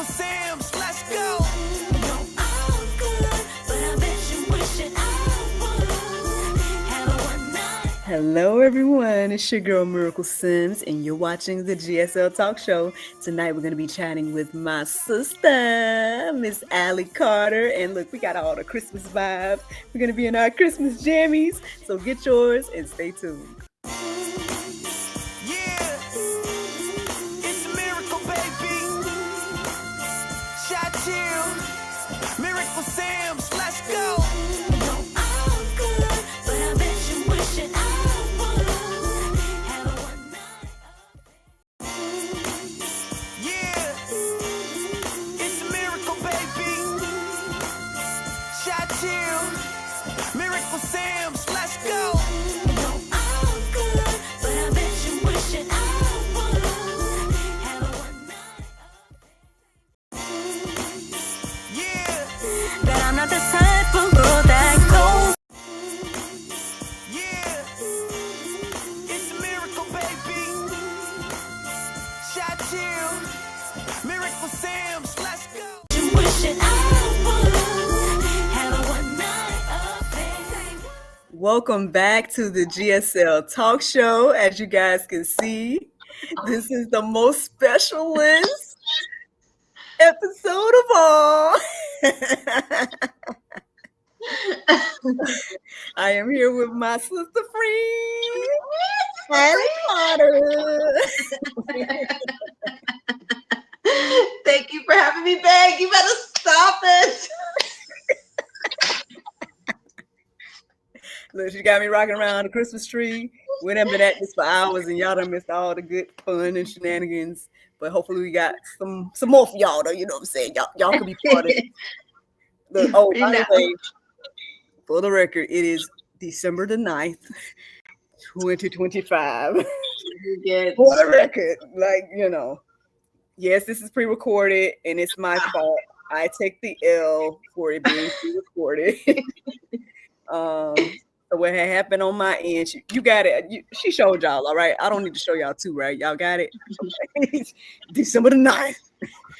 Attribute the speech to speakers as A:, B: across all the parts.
A: Sims, let's go. Hello everyone, it's your girl Miracle Sims and you're watching the GSL Talk Show. Tonight we're going to be chatting with my sister, Miss Allie Carter. And look, we got all the Christmas vibes. We're going to be in our Christmas jammies, so get yours and stay tuned. Yeah, it's a miracle, baby. Shot chill, Miracle Sims, let's go. Miracle Sims, let's go. I'm good, but I bet you wishing I would have one night. Yeah, that I'm not the type of girl that goes. Yeah, it's a miracle, baby. Shot chill, Miracle Sims, let's go. You wishing I would. Welcome back to the GSL Talk Show. As you guys can see, this is the most specialist episode of all. I am here with my sister friend, Allie Carter.
B: Thank you for having me back. You better stop it.
A: Look, she got me rocking around the Christmas tree. We done been at this for hours, and y'all done missed all the good fun and shenanigans. But hopefully, we got some more for y'all, though. You know what I'm saying? Y'all can be part of it. Look, oh, by the way, for the record, it is December the 9th, 2025. For the record, like, you know, yes, this is pre-recorded, and it's my fault. I take the L for it being pre-recorded. So what had happened on my end, you got it. She showed y'all, all right? I don't need to show y'all too, right? Y'all got it? Okay. December the 9th.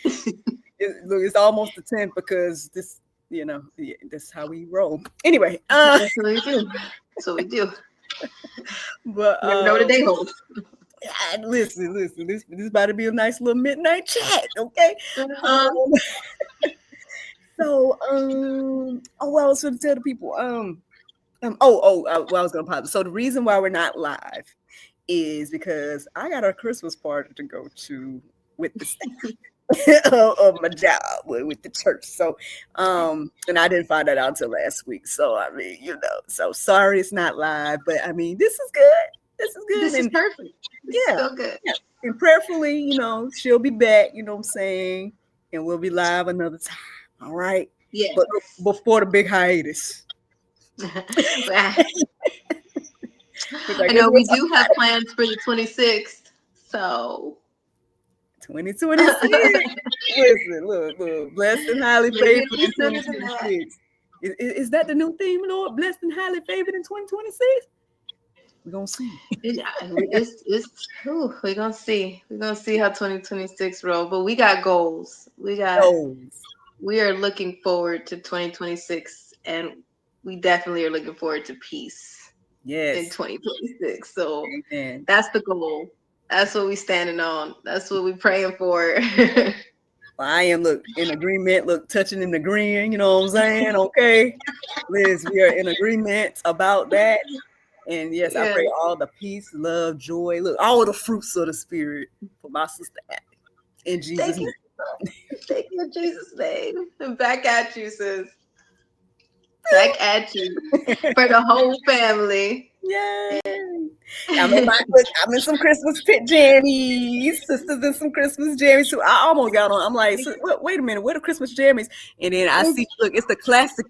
A: Look, it's almost the 10th because this, you know, that's how we roll. Anyway.
B: That's what we do. That's what we do.
A: But
B: never know what the day holds.
A: Listen. This is about to be a nice little midnight chat, okay? So, I was going to tell the people, I was going to pause. So the reason why we're not live is because I got a Christmas party to go to with the staff of my job with the church. So, and I didn't find that out until last week. So, I mean, you know, so sorry it's not live, but I mean, this is good. This is good.
B: This is perfect.
A: Yeah.
B: So good.
A: Yeah. And prayerfully, you know, she'll be back, you know what I'm saying? And we'll be live another time. All right.
B: Yeah.
A: But before the big hiatus.
B: I know we do have plans for the 26th. So
A: 2026. Listen, look, blessed and highly favored in 2026. Is that the new theme, Lord? Blessed and highly favored in 2026? We're gonna see.
B: We're gonna see. We're gonna see how 2026 roll. But we got goals. We are looking forward to 2026, and we definitely are looking forward to peace.
A: Yes.
B: In 2026. So
A: Amen.
B: That's the goal. That's what we standing on. That's what we praying for.
A: Well, I am in agreement, touching and agreeing, you know what I'm saying? Okay. Liz, we are in agreement about that. And yes, I pray all the peace, love, joy, all the fruits of the spirit for my sister Abby. In Jesus' name.
B: Thank you in Jesus' name. And back at you, sis. Back at you. For the whole family.
A: Yay. I'm in some Christmas pit jammies. Sisters in some Christmas jammies too. I almost got on. I'm like, wait a minute, where the Christmas jammies? And then I see, look, it's the classic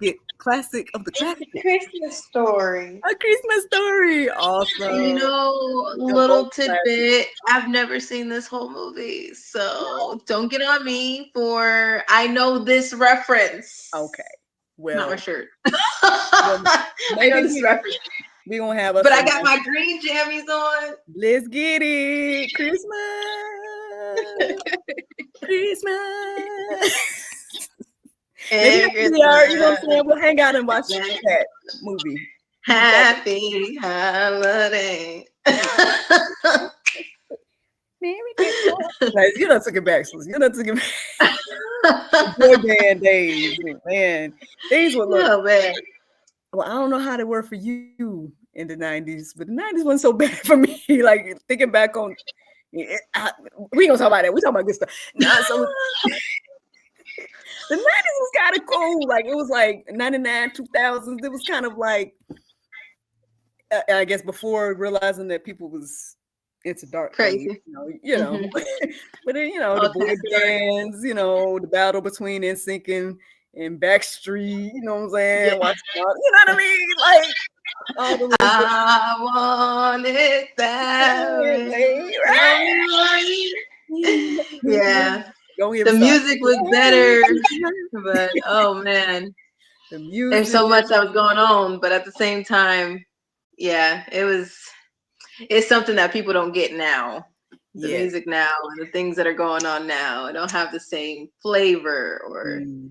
A: of the classic.
B: Christmas Story.
A: A Christmas Story. Awesome.
B: You know, little tidbit. I've never seen this whole movie, so don't get on me for I know this reference.
A: Okay. Well,
B: not my shirt.
A: I know this reference. We're gonna have
B: but I got my green jammies on.
A: Let's get it. Christmas. Christmas. Maybe
B: Merry
A: after we are, you know what I'm
B: Christmas.
A: saying? We'll hang out and watch that movie. Peter Pan.
B: Happy holiday.
A: Merry Christmas. Like, you know, took it back, sis. You know, took it back. The boy band days, man. These were look.
B: Oh man.
A: Well, I don't know how they were for you in the '90s, but the '90s wasn't so bad for me. Like thinking back on, we gonna talk about that. We talking about good stuff. Nah, so the '90s was kind of cool. Like it was like '99, 2000s. It was kind of like I guess before realizing that people was into dark things,
B: Crazy.
A: you know.
B: Hmm.
A: But then the
B: All
A: boy
B: types of dark.
A: bands, the battle between NSYNC and Backstreet, you know what I'm
B: Yeah.
A: saying? Watching all, you know what I mean? Like all the little
B: I want it that way. Tell me why. Yeah.
A: don't even
B: The
A: start.
B: music was better, but oh man,
A: The
B: there's
A: music,
B: so much that was going on. But at the same time, yeah, it's something that people don't get now. The
A: yes.
B: music now and the things that are going on now, it don't have the same flavor. Or
A: Mm,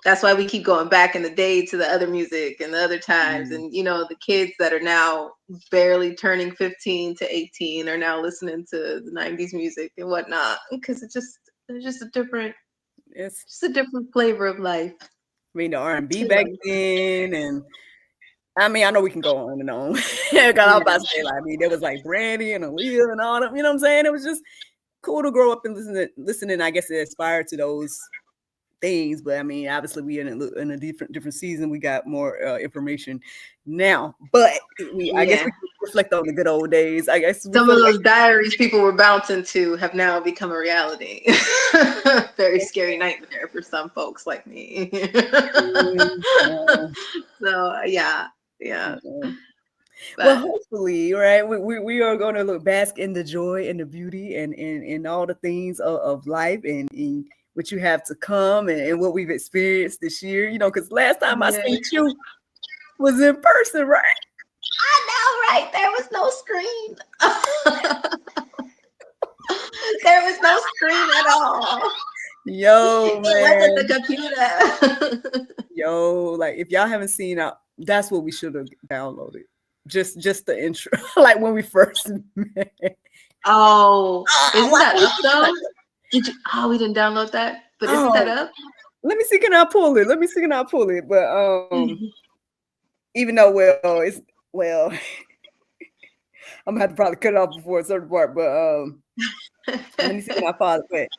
B: that's why we keep going back in the day to the other music and the other times.
A: mm,
B: And the kids that are now barely turning 15 to 18 are now listening to the 90s music and whatnot, because it's
A: it's,
B: just a different flavor of life.
A: I mean, the R&B
B: It
A: back
B: was.
A: then, and I mean, I know we can go on and on. 'Cause I was about to say, like, I mean, there was like Brandy and Aaliyah and all them. You know what I'm saying? It was just cool to grow up and listening. I guess it aspired to those things, but I mean, obviously, we in a different season. We got more information now, but I guess
B: Yeah.
A: we can reflect on the good old days. I guess we
B: Some
A: feel
B: of
A: like
B: those diaries people were bouncing to have now become a reality. Very scary nightmare for some folks like me.
A: uh,
B: So yeah, yeah.
A: uh, well,
B: But
A: hopefully, right? We are going to look bask in the joy and the beauty and all the things of life and what you have to come and what we've experienced this year. Because last time I
B: yeah.
A: seen you was in person, right?
B: I know, right? There was no screen. There was no screen at all.
A: Yo,
B: It wasn't the
A: man.
B: computer.
A: Yo, like if y'all haven't seen out, that's what we should have downloaded. Just the intro, like when we first met.
B: Oh, isn't
A: Why
B: that
A: can't we
B: up
A: fix
B: though?
A: that?
B: Did you? Oh, we didn't download that. But isn't that
A: Oh,
B: up?
A: let me see. Can I pull it? Let me see. Can I pull it? But
B: Mhm.
A: even though well, I'm gonna have to probably cut it off before a certain part. But let me see. Can I follow it?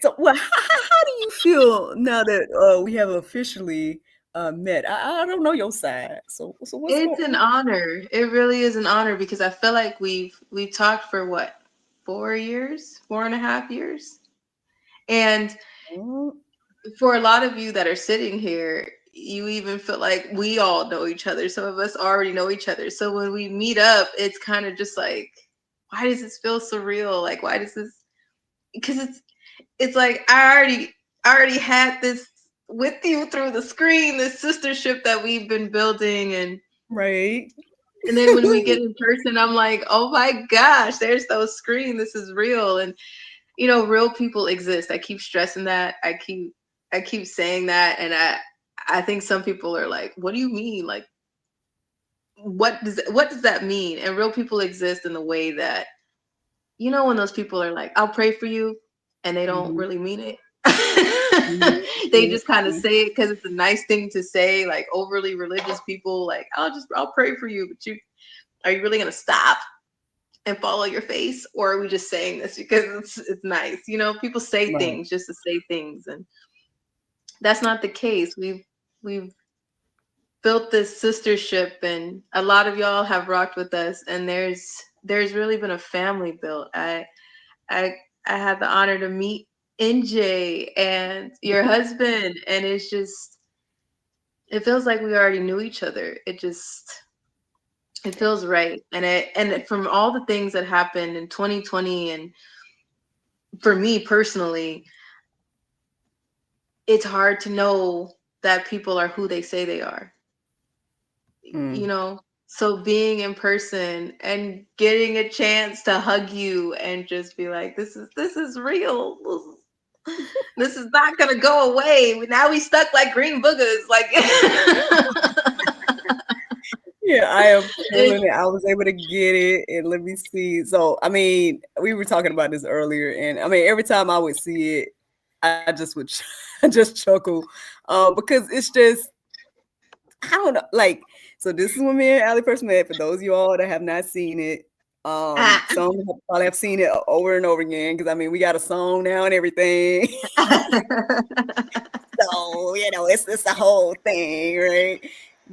A: So, well, how do you feel now that we have officially met? I don't know your side. So what's going
B: It's an honor. It really is an honor because I feel like we've talked for what, 4 years, 4.5 years, and
A: on?
B: for a lot of you that are sitting here, you even feel like we all know each other. Some of us already know each other. So when we meet up, it's kind of just like, why does this feel surreal? Like, why does this? Because it's like I already had this with you through the screen, this sistership that we've been building,
A: Right.
B: and then when we get in person, I'm like, oh my gosh, there's those screen. This is real. And real people exist. I keep stressing that. I keep saying that. And I think some people are like, what do you mean? Like, what does that mean? And real people exist in the way that, when those people are like, I'll pray for you, and they don't
A: Mhm,
B: really mean it.
A: mhm,
B: They
A: mhm.
B: just kind of say it because it's a nice thing to say. Like overly religious people, like, I'll pray for you, but are you really gonna stop and follow your face, or are we just saying this because it's nice? People say
A: Right.
B: things just to say things, and that's not the case. We've built this sistership, and a lot of y'all have rocked with us, and there's really been a family built. I I had the honor to meet NJ and your husband, and it feels like we already knew each other. It feels right. From all the things that happened in 2020, and for me personally, it's hard to know that people are who they say they are.
A: Mm.
B: You know, so being in person and getting a chance to hug you and just be like, this is real. This is not gonna go away. Now we stuck like green boogers. Like
A: Yeah, I am feeling it. I was able to get it, and let me see. So, I mean, we were talking about this earlier, and I mean, every time I would see it, I just would just chuckle, because it's just I don't know, like. So this is when me and Allie first met. For those of you all that have not seen it,
B: ah.
A: some probably have seen it over and over again because I mean, we got a song now and everything. So it's the whole thing, right?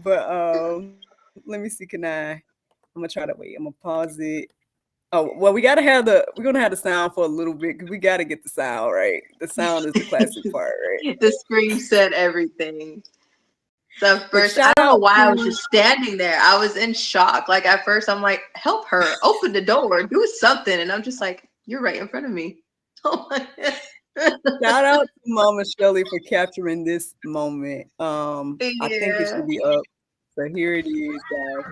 A: But let me see. Can I'm gonna try to wait. I'm gonna pause it. Oh well, we're gonna have the sound for a little bit because we gotta get the sound right. The sound is the classic part, right?
B: The scream said everything. The
A: But
B: first,
A: shout
B: I don't
A: out
B: know why I was
A: to
B: just standing there. I was in shock. Like at first, I'm like, help her, open the door, do something. And I'm just like, you're right in front of me. Oh my God.
A: shout out to Mama Shelly for capturing this moment. I think it
B: Yeah.
A: should be up. So here it is, guys.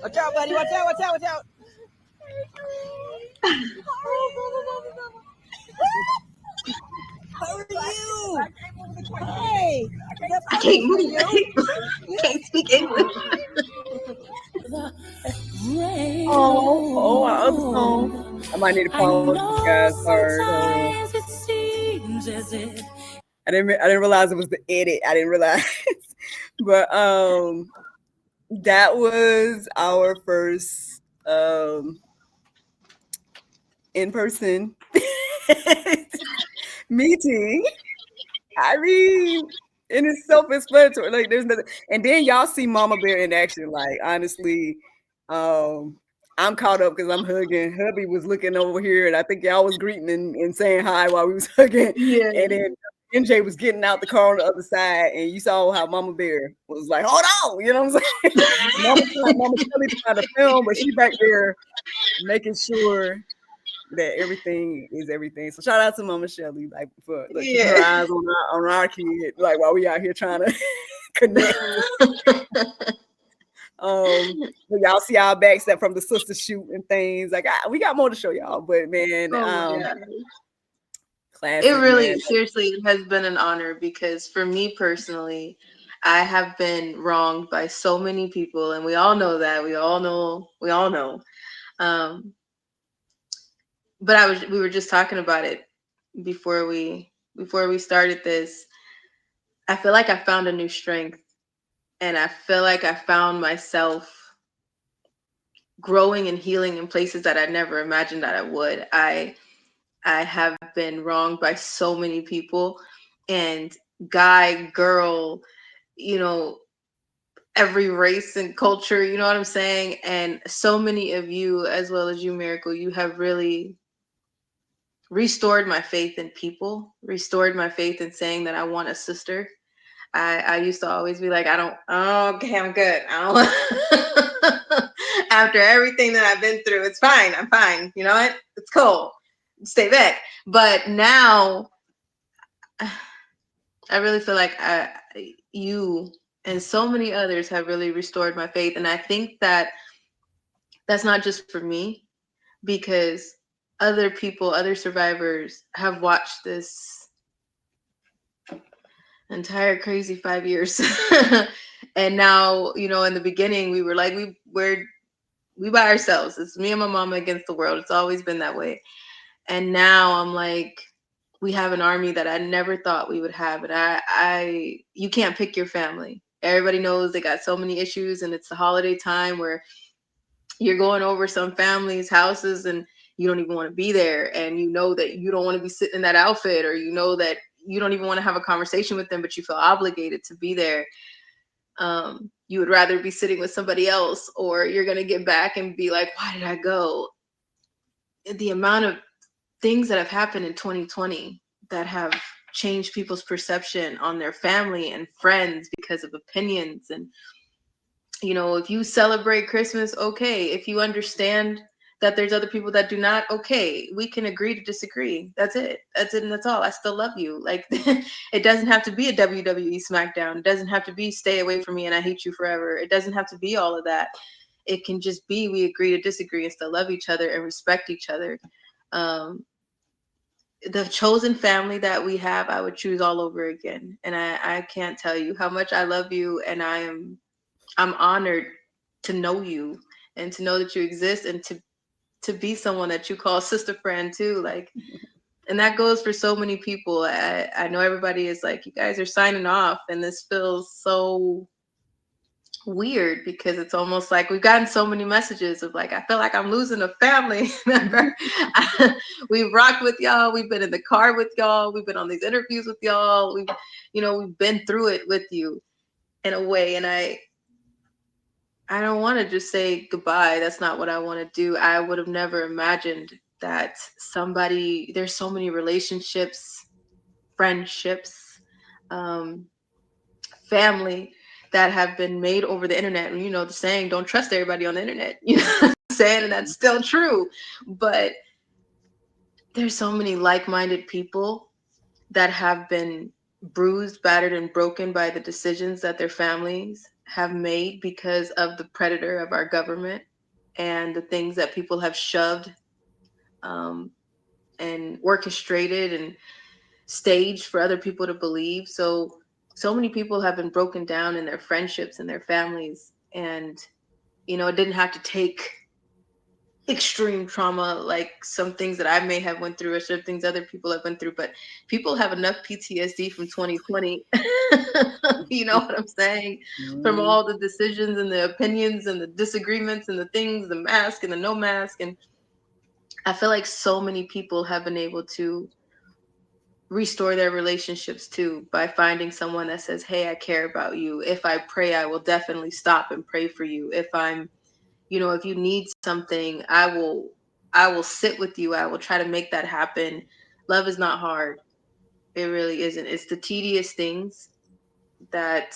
A: Watch out, buddy! Watch out! Watch out! Watch out! How are you? Hey, is
B: I
A: that
B: can't
A: possible for
B: move. I
A: you?
B: can't speak English.
A: Oh, our other song. I might need to pause this, guys. Sorry. I didn't realize it was the edit. I didn't realize, but that was our first in person meeting. I mean, and it's self-explanatory. Like there's nothing. And then y'all see Mama Bear in action. Like honestly, um, I'm caught up because I'm hugging. Hubby was looking over here, and I think y'all was greeting and saying hi while we was hugging.
B: Yeah.
A: And then MJ was getting out the car on the other side, and you saw how Mama Bear was like, "Hold on," you know what I'm saying? Mama Shelly trying to film, but she back there making sure that everything is everything. So shout out to Mama Shelly, like for like keeping her
B: Yeah.
A: eyes on our kid, like while we out here trying to connect. But y'all see our backstep from the sister shoot and things. Like we got more to show y'all, but man,
B: Oh my God. It
A: classic man.
B: really, seriously, it has been an honor because for me personally, I have been wronged by so many people, and we all know that. We all know. Um, but we were just talking about it before we started this. I feel like I found a new strength, and I feel like I found myself growing and healing in places that I never imagined that I would. I have been wronged by so many people, and guy, girl, you know, every race and culture, you know what I'm saying? And so many of you, as well as you, Miracle, you have really restored my faith in people, restored my faith in saying that I want a sister. I used to always be like, I don't, oh, okay, I'm good. I don't, after everything that I've been through, it's fine. I'm fine. You know what? It's cool. Stay back. But now I really feel like you and so many others have really restored my faith. And I think that that's not just for me, because other people, other survivors have watched this entire crazy 5 years. And now, you know, in the beginning, we were like, we by ourselves. It's me and my mama against the world. It's always been that way. And now I'm like, we have an army that I never thought we would have. And you can't pick your family. Everybody knows they got so many issues, and it's the holiday time where you're going over some family's houses and you don't even want to be there. And you know that you don't want to be sitting in that outfit, or you know that you don't even want to have a conversation with them, but you feel obligated to be there. You would rather be sitting with somebody else, or you're going to get back and be like, why did I go? The amount of things that have happened in 2020 that have changed people's perception on their family and friends because of opinions. And, you know, if you celebrate Christmas, okay. If you understand that there's other people that do not, okay, we can agree to disagree. That's it. That's it and that's all. I still love you. Like it doesn't have to be a WWE SmackDown. It doesn't have to be stay away from me and I hate you forever. It doesn't have to be all of that. It can just be we agree to disagree and still love each other and respect each other. Um, the chosen family that we have, I would choose all over again. And I can't tell you how much I love you, and I'm honored to know you and to know that you exist and to be someone that you call sister friend too. Like, and that goes for so many people. I know everybody is like, you guys are signing off, and this feels so weird because it's almost like we've gotten so many messages of like, I feel like I'm losing a family member. We've rocked with y'all, we've been in the car with y'all, we've been on these interviews with y'all, we've, you know, we've been through it with you in a way. And I don't want to just say goodbye. That's not what I want to do. I would have never imagined that somebody, there's so many relationships, friendships, um, family that have been made over the internet. And you know, the saying, don't trust everybody on the internet. You know what I'm saying? And that's still true. But there's so many like minded people that have been bruised, battered, and broken by the decisions that their families have made because of the predator of our government and the things that people have shoved um, and orchestrated and staged for other people to believe. So many people have been broken down in their friendships and their families. And, you know, it didn't have to take extreme trauma like some things that I may have went through or some things other people have went through, but people have enough PTSD from 2020. You know what I'm saying? From
A: Mm-hmm.
B: all the decisions and the opinions and the disagreements and the things, the mask and the no mask. And I feel like so many people have been able to restore their relationships too by finding someone that says, hey, I care about you. If I pray, I will definitely stop and pray for you. If I'm, you know, if you need something, I will sit with you. I will try to make that happen. Love is not hard. It really isn't. It's the tedious things that,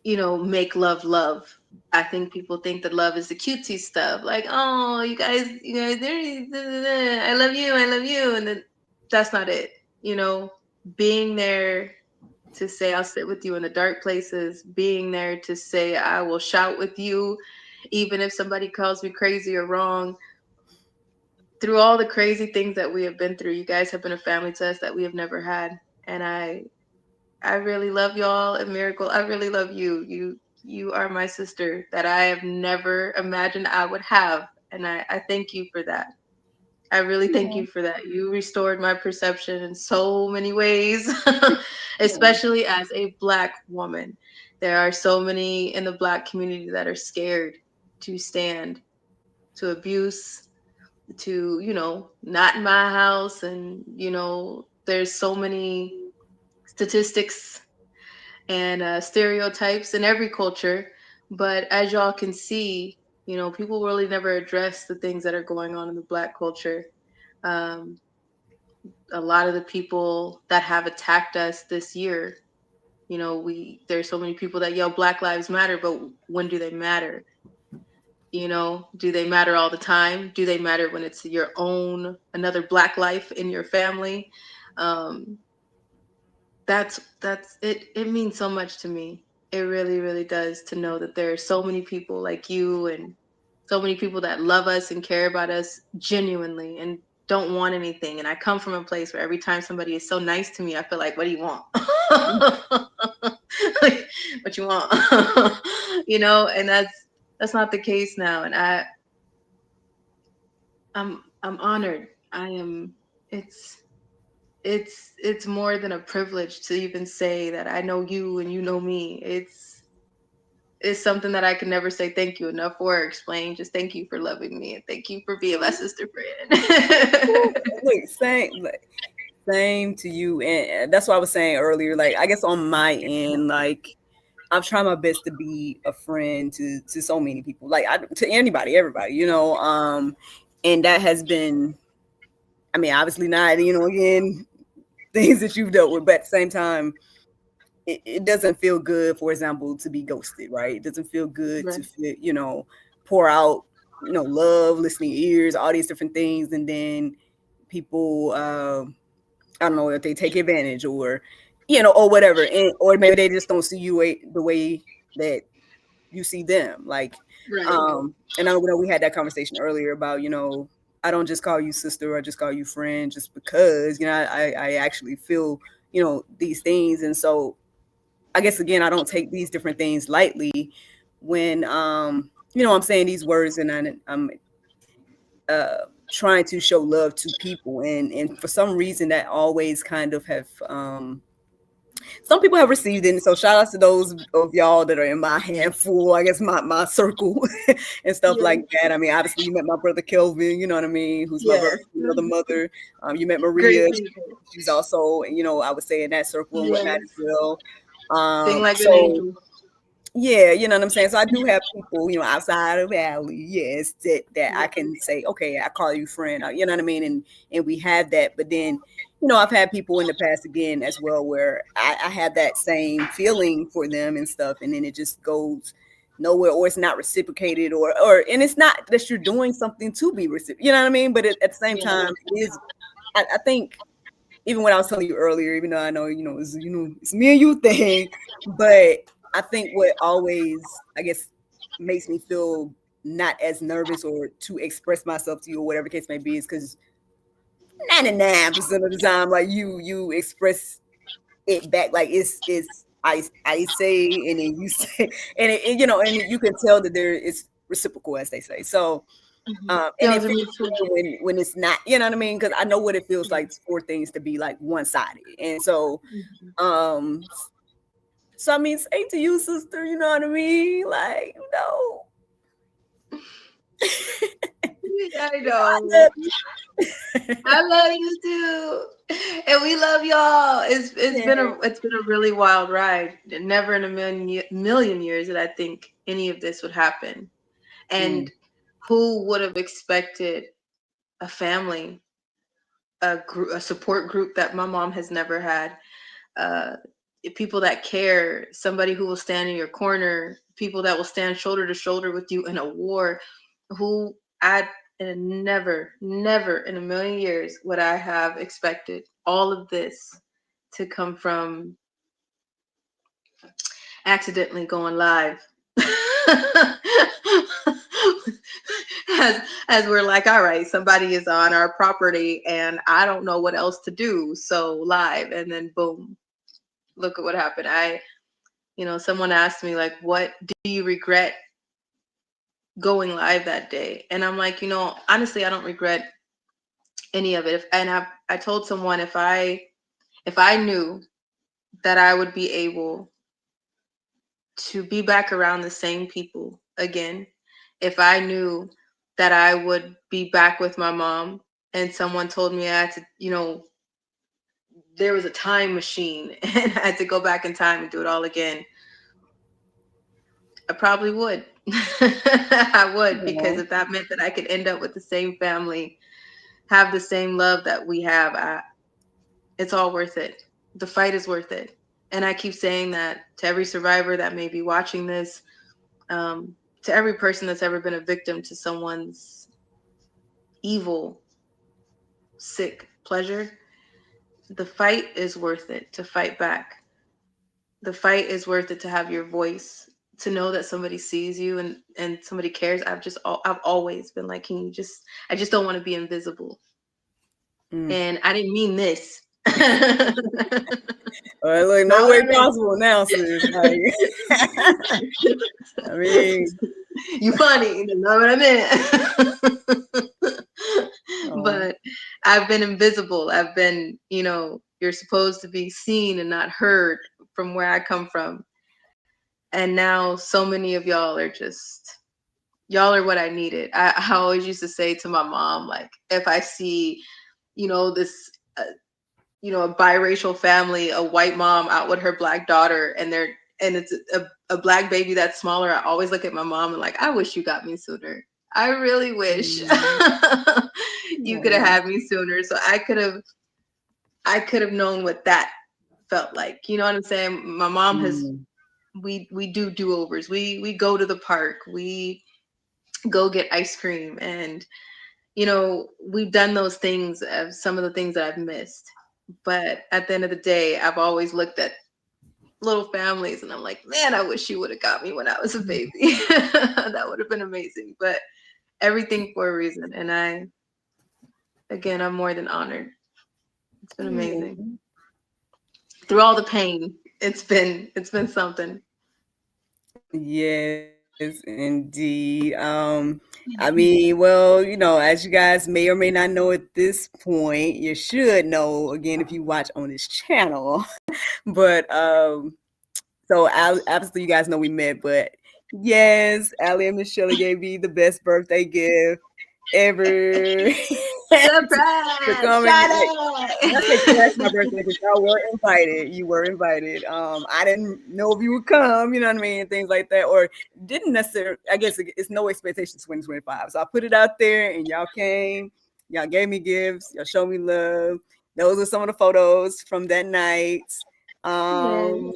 B: you know, make love love. I think people think that love is the cutesy stuff, like, oh, you guys, I love you, I love you, and then that's not it. You know, being there to say I'll sit with you in the dark places, being there to say I will shout with you, even if somebody calls me crazy or wrong. Through all the crazy things that we have been through, you guys have been a family to us that we have never had, and I really love y'all. And Miracle, I really love you. You are my sister that I have never imagined I would have. And I thank you for that. I really thank you for that. You restored my perception in so many ways, especially as a Black woman. There are so many in the Black community that are scared to stand to abuse, to, you know, not in my house. And, you know, there's so many statistics and stereotypes in every culture. But as y'all can see, you know, people really never address the things that are going on in the Black culture. Um, a lot of the people that have attacked us this year, you know, there's so many people that yell Black Lives Matter, but when do they matter? You know, do they matter all the time? Do they matter when it's your own another Black life in your family? Um, that's it. It means so much to me. It really, really does, to know that there are so many people like you and so many people that love us and care about us genuinely and don't want anything. And I come from a place where every time somebody is so nice to me, I feel like, what do you want? Like, what you want? You know, and that's not the case now. And I'm honored. I am. It's it's more than a privilege to even say that I know you and you know me. It's something that I can never say thank you enough for or explain. Just thank you for loving me and thank you for being my sister friend.
A: Look, same to you, and that's what I was saying earlier. Like, I guess on my end, like, I've tried my best to be a friend to so many people, like to anybody, everybody, you know. And that has been, I mean, obviously not, you know, again, things that you've dealt with, but at the same time, it doesn't feel good, for example, to be ghosted, right? It doesn't feel good
B: Right.
A: to feel, you know, pour out. love, listening ears, all these different things, and then people, I don't know if they take advantage or, or whatever, or maybe they just don't see you the way that you see them. Like,
B: Right.
A: and I know we had that conversation earlier about, I don't just call you sister, I just call you friend, just because, I actually feel, these things. And so I guess, again, I don't take these different things lightly when, I'm saying these words, and I'm trying to show love to people. And for some reason that always kind of have, some people have received it. And so shout out to those of y'all that are in my handful, I guess my circle and stuff
B: Yeah.
A: like that. I mean, obviously you met my brother Kelvin, you know what I mean, who's my
B: Yes.
A: other mother. You met
B: Great
A: Maria.
B: people.
A: She's also, I would say, in that circle and whatnot as
B: Yes.
A: well.
B: Sing like an
A: So
B: angel.
A: yeah, you know what I'm saying? So I do have people, outside of Valley, yes, that I
B: Yeah.
A: can say, okay, I call you friend, you know what I mean? And we have that. But then, I've had people in the past again as well where I have that same feeling for them and stuff, and then it just goes nowhere, or it's not reciprocated, or and it's not that you're doing something to be reciprocated, you know what I mean? But at the same
B: Yeah.
A: time, it is, I think, even when I was telling you earlier, even though I know, it's me and you thing, but I think what always, I guess, makes me feel not as nervous or to express myself to you or whatever the case may be is because 99% of the time, like you express it back, like it's I say and then you say, and and you can tell that there is reciprocal, as they say. So and
B: Yeah,
A: it
B: to
A: feels
B: me too.
A: good when it's not, you know what I mean? Because I know what it feels like for things to be like one sided, and so um, so I mean, say to you, sister, you know what I mean? Like,
B: I
A: I
B: know.
A: love you.
B: I love you too, and we love y'all.
A: Yeah.
B: It's been a really wild ride. Never in a million years did I think any of this would happen.
A: Mm,
B: And who would have expected a family, a support group that my mom has never had, uh, people that care, somebody who will stand in your corner, people that will stand shoulder to shoulder with you in a war, who I never, never in a million years would I have expected all of this to come from accidentally going live. as we're like, all right, somebody is on our property and I don't know what else to do. So live, and then boom, look at what happened. Someone asked me, like, what do you regret going live that day? And I'm like, honestly, I don't regret any of it. I told someone, if I knew that I would be able to be back around the same people again, if I knew that I would be back with my mom, and someone told me I had to, there was a time machine and I had to go back in time and do it all again, I probably would. I would, because
A: no.
B: if that meant that I could end up with the same family, have the same love that we have, it's all worth it. The fight is worth it. And I keep saying that to every survivor that may be watching this, to every person that's ever been a victim to someone's evil, sick pleasure. The fight is worth it to fight back. The fight is worth it to have your voice, to know that somebody sees you and somebody cares. I've always been like, can you just, I just don't want to be invisible.
A: Mm.
B: And I didn't mean this.
A: All right, look, no
B: Not what
A: way
B: I meant.
A: possible now, sis. Like, I mean,
B: You funny, not what I meant.
A: oh,
B: But I've been invisible. I've been, you're supposed to be seen and not heard from where I come from. And now so many of y'all are what I needed. I always used to say to my mom, like, if I see, this, a biracial family, a white mom out with her black daughter, and it's a black baby that's smaller, I always look at my mom and like, I wish you got me sooner. I really wish
A: mm,
B: you could have
A: oh,
B: had me sooner, so I could have known what that felt like. You know what I'm saying? My mom has
A: mm,
B: we do do-overs. We go to the park. We go get ice cream. And, you know, we've done those things, of some of the things that I've missed. But at the end of the day, I've always looked at little families and I'm like, man, I wish you would have got me when I was a baby. That would have been amazing. But everything for a reason. And again, I'm more than honored. It's been amazing.
A: Mm.
B: Through all the pain, it's been something.
A: Yes, indeed. I mean, well, as you guys may or may not know at this point, you should know again if you watch on this channel. But so obviously you guys know we met, but yes, Allie and Miss Shelley gave me the best birthday gift ever. To
B: Surprise!
A: come and
B: Shut
A: like, when I say crash my
B: it!
A: birthday, because y'all were invited. You were invited. I didn't know if you would come, you know what I mean, and things like that, or didn't necessarily. I guess it's no expectations 2025. So I put it out there, and y'all came. Y'all gave me gifts. Y'all showed me love. Those are some of the photos from that night. Um,
B: Yes.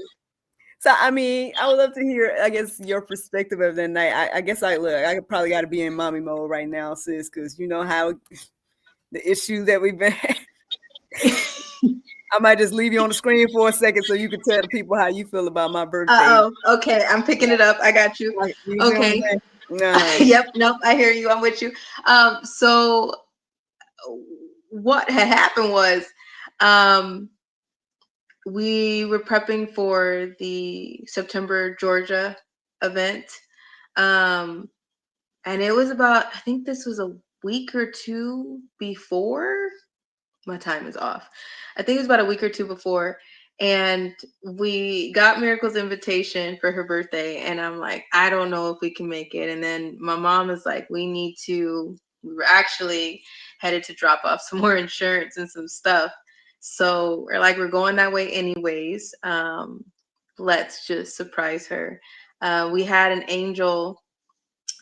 A: so I mean, I would love to hear, I guess, your perspective of that night. I guess I probably got to be in mommy mode right now, sis, because you know how the issues that we've been. I might just leave you on the screen for a second so you can tell the people how you feel about my birthday.
B: Uh oh. Okay, I'm picking it up. I got you.
A: Like, you see what I'm
B: Okay.
A: saying? No.
B: Yep. Nope. I hear you. I'm with you. So what had happened was, um, we were prepping for the September Georgia event. Um, and it was about, I think this was a week or two before. My time is off. I think it was about a week or two before. And we got Miracle's invitation for her birthday. And I'm like, I don't know if we can make it. And then my mom is like, we were actually headed to drop off some more insurance and some stuff. So we're like, we're going that way anyways. Let's just surprise her. We had an angel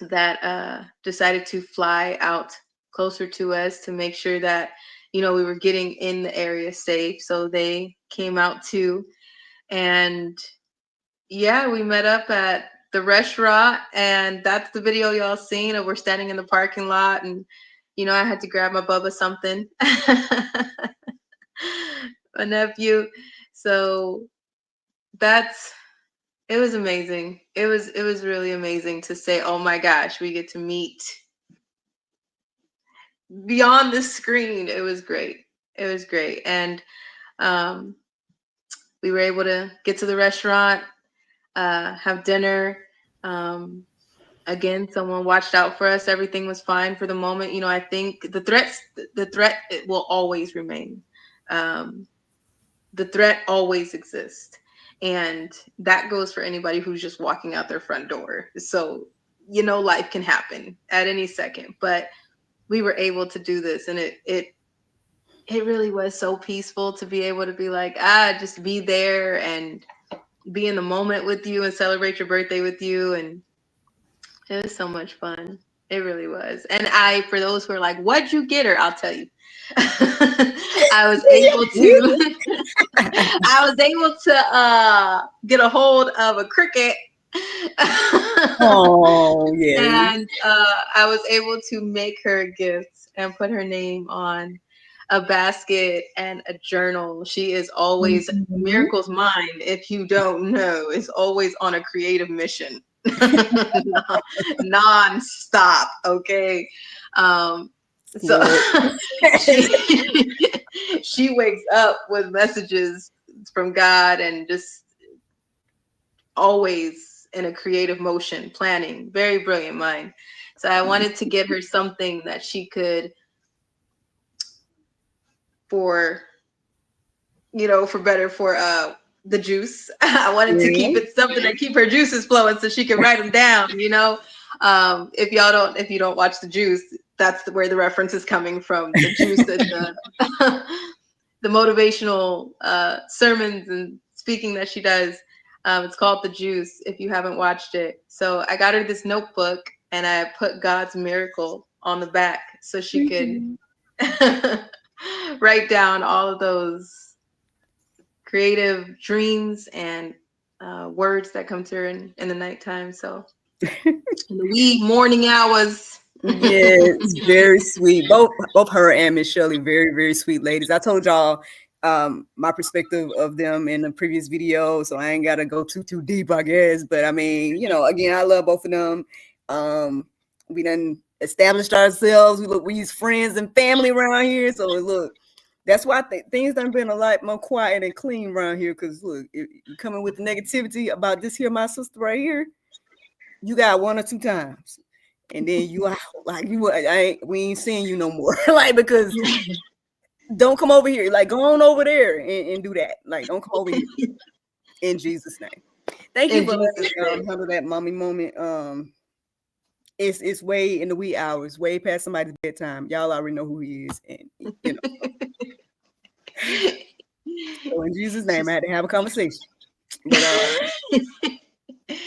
B: that decided to fly out closer to us to make sure that, you know, we were getting in the area safe. So they came out too. And yeah, we met up at the restaurant, and that's the video y'all seen of we're standing in the parking lot. And you know, I had to grab my bubba something. My nephew. So that's it was amazing. It was really amazing to say, oh my gosh, we get to meet beyond the screen. It was great. It was great. And um, we were able to get to the restaurant, have dinner. Um, Again, someone watched out for us. Everything was fine for the moment. You know, I think the threat it will always remain. Um, the threat always exists. And that goes for anybody who's just walking out their front door. So, you know, life can happen at any second. But we were able to do this, and it really was so peaceful to be able to be like, just be there and be in the moment with you and celebrate your birthday with you. And it was so much fun. It really was. And for those who are like, what'd you get her? I'll tell you. I was able to, I was able to get a hold of a cricket.
A: Oh, yes.
B: And I was able to make her gifts and put her name on a basket and a journal. She is always
A: Mhm.
B: Miracle's mind, if you don't know, is always on a creative mission. Non-stop, okay? Um, so
A: Spoiled.
B: she she wakes up with messages from God and just always in a creative motion, planning, very brilliant mind. So I wanted to get her something that she could, for for better, for the juice. I wanted to keep
A: Yeah.
B: it something that keep her juices flowing so she could write them down. If you don't watch the juice, that's where the reference is coming from. The juice is the the motivational sermons and speaking that she does. It's called The Juice, if you haven't watched it. So I got her this notebook, and I put God's miracle on the back so she could
A: Mhm.
B: write down all of those creative dreams and words that come to her in the nighttime. So in the wee morning hours.
A: Yes, very sweet. Both her and Miss Shirley, very, very sweet ladies. I told y'all my perspective of them in the previous video, so I ain't gotta go too deep, I guess. But I mean, again, I love both of them. We done established ourselves. We's friends and family around here. So look, that's why things done been a lot more quiet and clean around here. Cause look, if you coming with the negativity about this here, my sister right here, you got one or two times, and then you out. Like we ain't seeing you no more. Like, because don't come over here. Like, go on over there and do that. Like, don't come over here in Jesus' name. Thank you
B: In
A: for letting
B: Jesus'
A: me
B: name.
A: handle that mommy moment. It's way in the wee hours, way past somebody's bedtime. Y'all already know who he is, and so in Jesus' name, I
B: Just
A: had to have a conversation. But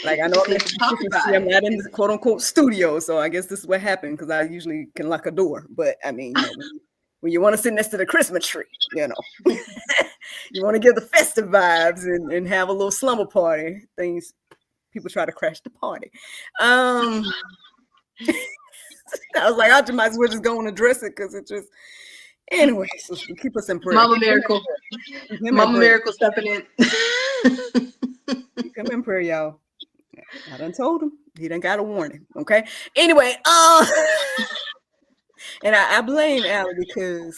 A: like, I know I'm in
B: need to talk
A: consistency.
B: about
A: I'm
B: it.
A: not in the quote unquote studio, so I guess this is what happened because I usually can lock a door. But I mean, when you want to sit next to the Christmas tree, you want to give the festive vibes and have a little slumber party. Things people try to crash the party. I was like, I just might as well just go and address it because it just anyway. So keep us in prayer.
B: Mama Miracle.
A: Keep him in
B: Mama
A: prayer.
B: Miracle stepping in.
A: Keep him in prayer, y'all. I done told him. He done got a warning. Okay. Anyway, and I blame Allie because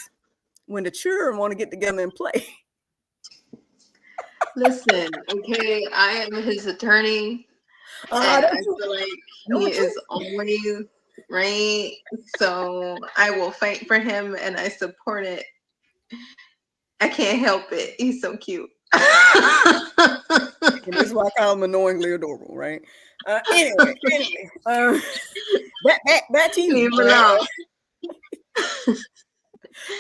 A: when the children want to get together and play,
B: Listen, okay, I am his attorney, and I
A: don't you
B: feel like he
A: don't
B: is
A: you
B: always right. So I will fight for him, and I support it. I can't help it. He's so cute.
A: and this is why I call him annoyingly adorable, right? Anyway, back to you,
B: Leave him
A: right?
B: alone.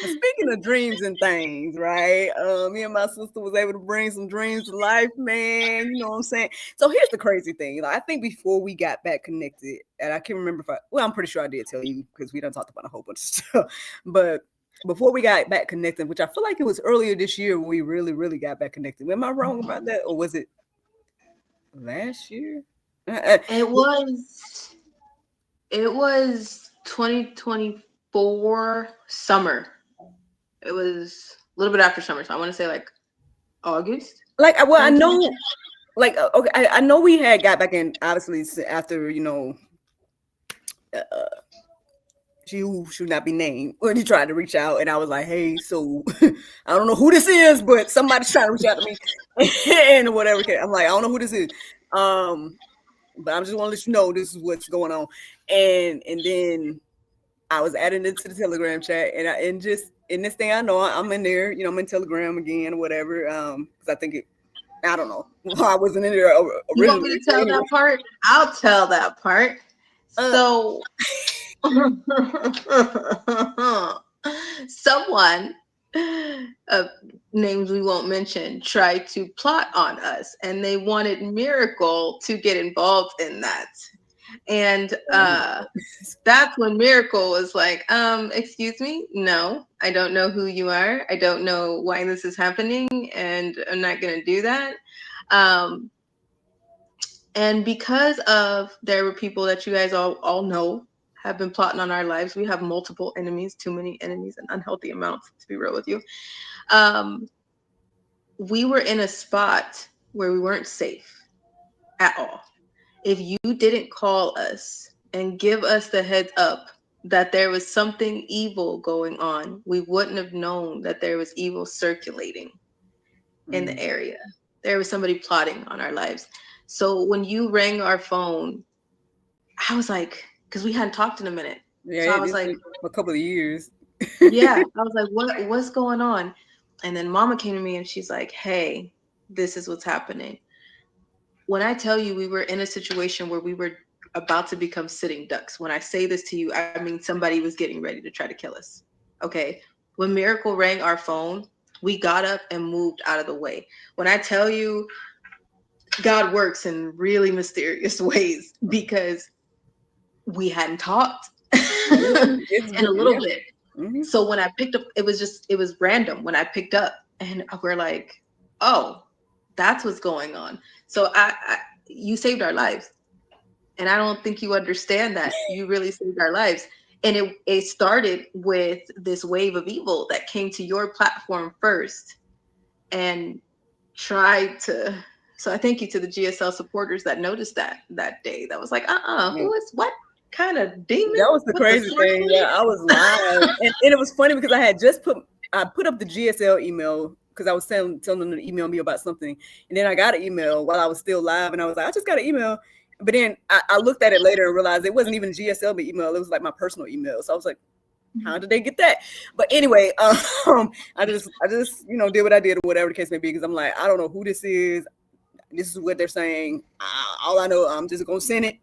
A: Speaking of dreams and things, right? Me and my sister was able to bring some dreams to life, man. You know what I'm saying? So here's the crazy thing. I think before we got back connected, and I can't remember I'm pretty sure I did tell you because we done talked about a whole bunch of stuff. But before we got back connected, which I feel like it was earlier this year when we really, really got back connected. Am I wrong about that, or was it last year? Uh,
B: It was it was 2024 summer. It was a little bit after summer, so I want to say like August
A: like, well, I know,
B: 2022.
A: like, okay, I know we had got back in obviously after uh, she who should not be named when he tried to reach out, and I was like, hey, so I don't know who this is, but somebody's trying to reach out to me and whatever. I'm like, I don't know who this is. um but I'm just want to let you know this is what's going on. And then I was added into the Telegram chat, and just in this thing, I know I'm in there, I'm in Telegram again or whatever. Because I think I don't know why I wasn't in there
B: You want me
A: originally,
B: to
A: but
B: tell
A: anyway.
B: that part? I'll tell that part.
A: uh
B: So, someone, uh, names we won't mention, tried to plot on us, and they wanted Miracle to get involved in that. And
A: oh my
B: that's when Miracle was like, excuse me, no, I don't know who you are. I don't know why this is happening, and I'm not gonna do that. Um, and because of there were people that you guys all know have been plotting on our lives, we have multiple enemies, too many enemies, and unhealthy amounts, to be real with you. Um, we were in a spot where we weren't safe at all. If you didn't call us and give us the heads up that there was something evil going on, we wouldn't have known that there was evil circulating in the
A: mm.
B: area. There was somebody plotting on our lives. So when you rang our phone, I was like, because we hadn't talked in a minute.
A: Yeah,
B: So I was
A: it's
B: like,
A: been a couple of years.
B: yeah, I was like, what's going on? And then mama came to me and she's like, hey, this is what's happening. When I tell you we were in a situation where we were about to become sitting ducks, when I say this to you, I mean somebody was getting ready to try to kill us. Okay. When Miracle rang our phone, we got up and moved out of the way. When I tell you God works in really mysterious ways because we hadn't talked
A: It's
B: in a little
A: yeah.
B: bit.
A: Hmm.
B: So when I picked up, it was random when I picked up, and we're like, oh, that's what's going on. So you saved our lives. And I don't think you understand that. You really saved our lives. And it started with this wave of evil that came to your platform first and tried to. So I thank you to the GSL supporters that noticed that day. That was like,
A: Yeah.
B: who is what kind of demon
A: That was the
B: with the
A: crazy thing.
B: sorcery?
A: Yeah, I was live, and it was funny because I put up the GSL email because I was telling them to email me about something, and then I got an email while I was still live, and I was like, I just got an email, but then I looked at it later and realized it wasn't even GSL email; it was like my personal email. So I was like, how did they get that? But anyway, I just did what I did or whatever the case may be because I'm like, I don't know who this is. This is what they're saying. All I know, I'm just gonna send it,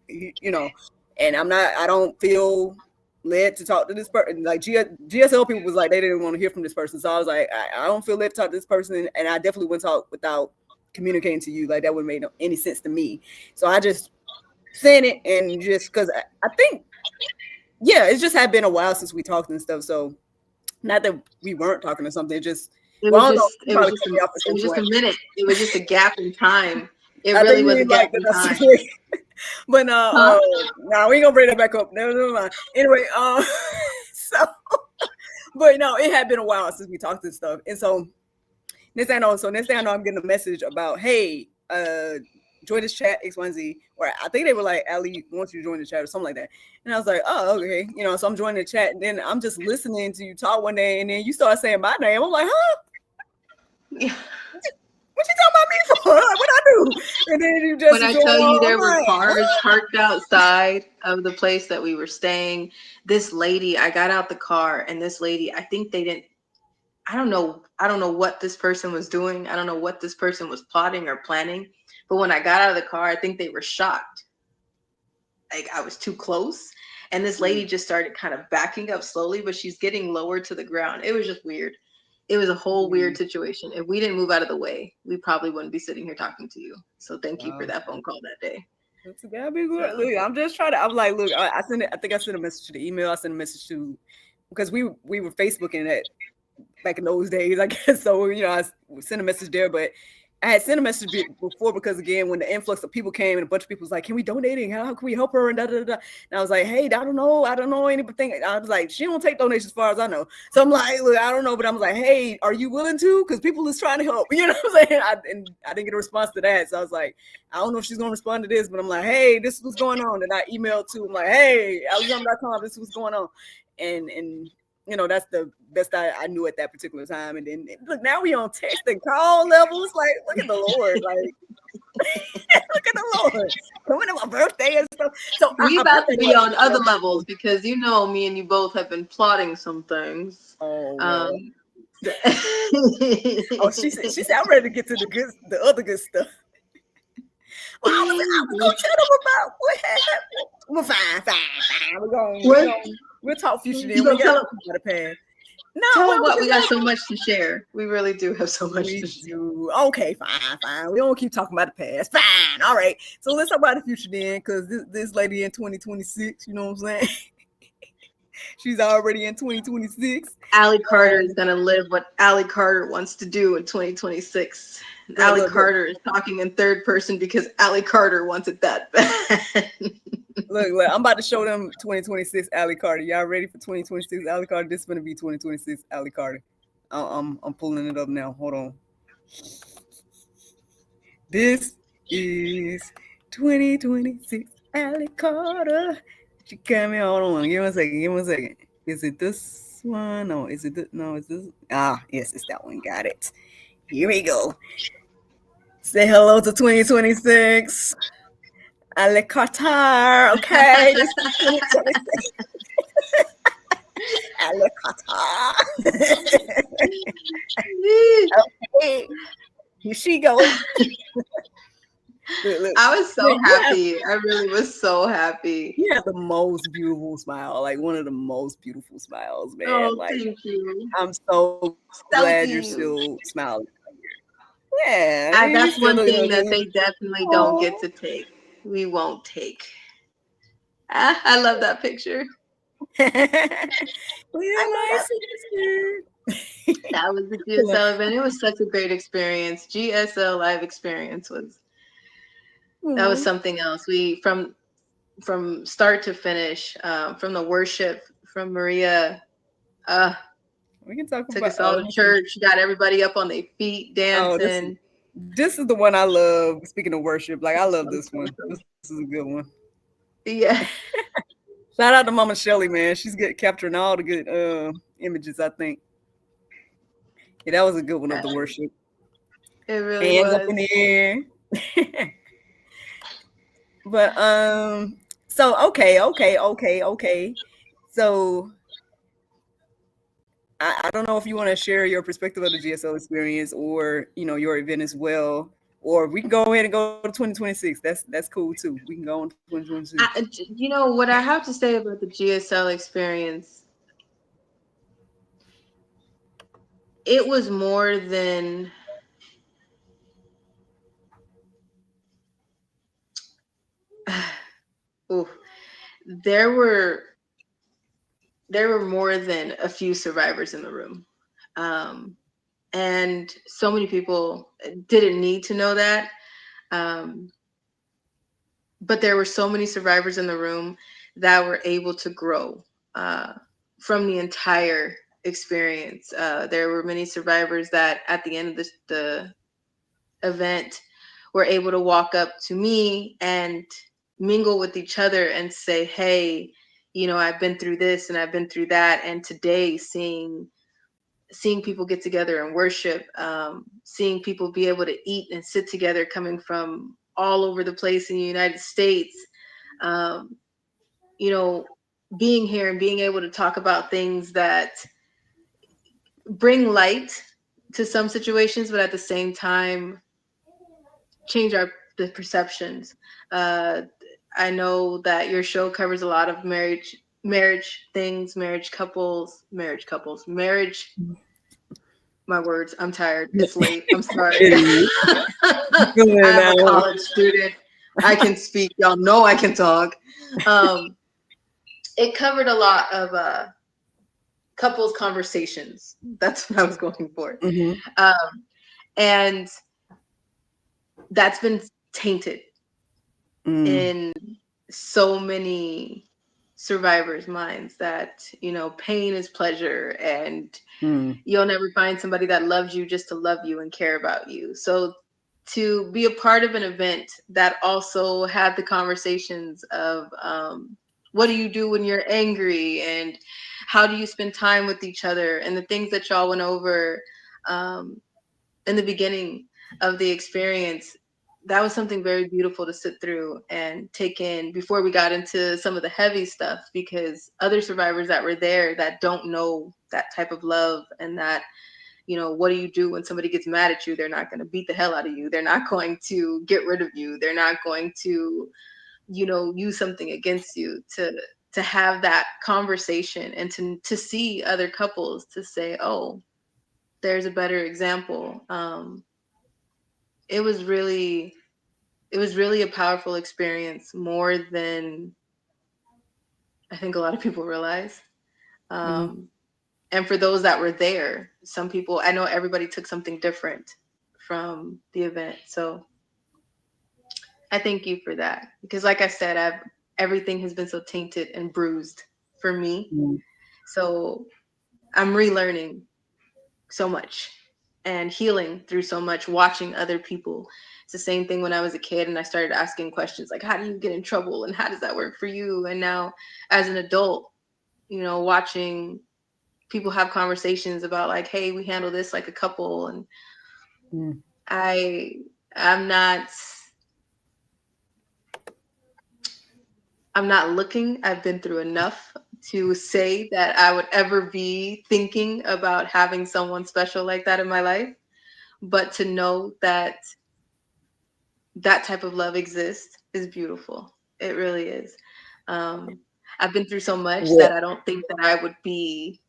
A: and I don't feel led to talk to this person. Like GSL people was like they didn't want to hear from this person, so I was like, I don't feel led to talk to this person, and I definitely wouldn't talk without communicating to you. Like that wouldn't make any sense to me. So I just sent it, and just because I think, yeah, it just had been a while since we talked and stuff. So not that we weren't talking or something. It just,
B: It
A: well,
B: was
A: I don't know.
B: just
A: You probably cut me off at
B: it
A: some
B: was just
A: point.
B: a minute. It was just a gap in time. It
A: I
B: really
A: think
B: was
A: we
B: a gap
A: like
B: in
A: the
B: time.
A: situation. But
B: Huh?
A: no, we ain't gonna bring that back up. Never mind. Anyway, so, but no, it had been a while since we talked this stuff, and so next thing I know, I'm getting a message about, hey, join this chat X Y and Z, or I think they were like, Ali wants you to join the chat or something like that, and I was like, oh, okay, so I'm joining the chat, and then I'm just listening to you talk one day, and then you start saying my name. I'm like, huh?
B: Yeah.
A: What you talking about me for? What I do? And then you
B: When
A: just
B: I
A: go
B: tell you
A: on.
B: there
A: I'm
B: were
A: like,
B: cars
A: what?
B: parked outside of the place that we were staying, this lady, I got out the car and this lady, I think they didn't, I don't know what this person was doing. I don't know what this person was plotting or planning. But when I got out of the car, I think they were shocked. Like I was too close. And this lady just started kind of backing up slowly, but she's getting lower to the ground. It was just weird. It was a whole weird
A: Mm,
B: situation. If we didn't move out of the way, we probably wouldn't be sitting here talking to you. So thank you for that
A: okay.
B: phone call that day.
A: That's gotta be
B: So
A: good. Look, I'm just trying to. I'm like, look, I sent it. I think I sent a message to the email. I sent a message to because we were Facebooking that back in those days, I guess. So I sent a message there, but I had sent a message before because again, when the influx of people came and a bunch of people was like, "Can we donate? And how can we help her?" And da da da. And I was like, "Hey, I don't know anything." I was like, "She don't take donations as far as I know." So I'm like, "Look, I don't know," but I'm like, "Hey, are you willing to?" Because people is trying to help. You know what I'm saying? I didn't get a response to that, so I was like, I don't know if she's gonna respond to this, but I'm like, "Hey, this is what's going on." And I emailed to him like, "Hey, Alexander.com, this is what's going on," and that's the best I knew at that particular time. And then look, now we on text and call levels. Like, look at the Lord. Like, look at the Lord. Coming to my birthday and stuff. So
B: we
A: I put
B: about to
A: that
B: be
A: up.
B: on other levels because me and you both have been plotting some things.
A: Oh
B: Um,
A: well. Oh, she said I'm ready to get to the other good stuff. Well, I was gonna tell them about what had happened. Well, fine. We're gonna,
B: what
A: we'll talk future
B: you
A: then. We
B: gonna
A: ain't gotta
B: tell?
A: talk about the past. No,
B: Tell
A: well,
B: them what
A: because
B: we got so much to share. We really do have so much
A: we
B: to share.
A: do. Okay, fine. We don't keep talking about the past. Fine. All right. So let's talk about the future then, because this lady in 2026, you know what I'm saying? She's already in 2026.
B: Allie Carter is
A: Um,
B: gonna live what Allie Carter wants to do in 2026.
A: look,
B: Allie
A: look, look,
B: Carter is talking in third person because Allie Carter wants it that bad.
A: look. I'm about to show them 2026 Allie Carter. Y'all ready for 2026 Allie Carter? This is gonna be 2026 Allie Carter. I'm pulling it up now. Hold on. This is 2026 Allie Carter. She came in. Hold on. Give me a second. Give me a second. Is it this one? No. Is it this? No. Is this? Ah, yes, it's that one. Got it. Here we go. Say hello to 2026. Allie Carter. Okay. This is 2026 Allie Carter. Okay. Here she go. Look.
B: I was so
A: You have
B: happy. I really was so happy.
A: You have the most beautiful smile, like one of the most beautiful smiles, man.
B: Oh,
A: Like
B: thank you.
A: I'm so glad you're
B: Thank
A: still
B: you.
A: smiling. Yeah, you
B: That's
A: still
B: one
A: looking
B: thing
A: good.
B: that they definitely don't get
A: Oh,
B: to take. We won't take. I love that picture.
A: well,
B: I
A: you're
B: love
A: my
B: that
A: sister.
B: That was the GSL event. It was such a great experience. GSL live experience was that was
A: Oh,
B: something else. We from from start to finish, from the worship from Maria. Uh,
A: We can talk
B: Took
A: about
B: us all to church, got everybody up on their feet
A: oh,
B: dancing.
A: this is the one I love. Speaking of worship, like I love
B: So,
A: this
B: so,
A: one.
B: so.
A: This is a good one.
B: Yeah.
A: Shout out to Mama Shelly, man. She's capturing all the good images, I think. Yeah, that was a good one of the worship.
B: It really
A: Hands up in
B: was.
A: the air. But so okay. So I don't know if you want to share your perspective of the GSL experience or your event as well. Or we can go ahead and go to 2026. That's cool too. We can go on 2026.
B: What I have to say about the GSL experience, it was more than ooh, there were more than a few survivors in the room. Um, and so many people didn't need to know that. Um, but there were so many survivors in the room that were able to grow uh, from the entire experience. There were many survivors that at the end of the event were able to walk up to me and mingle with each other and say, hey, I've been through this and I've been through that. And today seeing people get together and worship, seeing people be able to eat and sit together coming from all over the place in the United States, um, you know, being here and being able to talk about things that bring light to some situations, but at the same time change the perceptions. Uh, I know that your show covers a lot of marriage things, marriage. My words. I'm tired. It's late. I'm sorry.
A: It is. Good
B: I'm a
A: now.
B: college student. I can speak. Y'all know I can talk. Um, it covered a lot of couples conversations. That's what I was going for.
A: Mm-hmm.
B: Um, and that's been tainted
A: Mm,
B: in so many survivors' minds that, pain is pleasure and
A: mm,
B: you'll never find somebody that loves you just to love you and care about you. So to be a part of an event that also had the conversations of what do you do when you're angry and how do you spend time with each other and the things that y'all went over um, in the beginning of the experience, that was something very beautiful to sit through and take in before we got into some of the heavy stuff, because other survivors that were there that don't know that type of love and that, what do you do when somebody gets mad at you? They're not going to beat the hell out of you. They're not going to get rid of you. They're not going to, use something against you. To have that conversation and to see other couples to say, oh, there's a better example. It was really a powerful experience, more than I think a lot of people realize.
A: mm-hmm.
B: Um, and for those that were there, some people, I know everybody took something different from the event. So I thank you for that, because like I said, everything has been so tainted and bruised for me.
A: Mm-hmm.
B: So I'm relearning so much and healing through so much, watching other people. It's the same thing when I was a kid and I started asking questions like, how do you get in trouble and how does that work for you? And now as an adult, watching people have conversations about like, hey, we handle this like a couple. And I I'm not I'm not looking. I've been through enough to say that I would ever be thinking about having someone special like that in my life. But to know that that type of love exists is beautiful. It really is. Um, I've been through so much
A: Well,
B: that I don't think that I would be.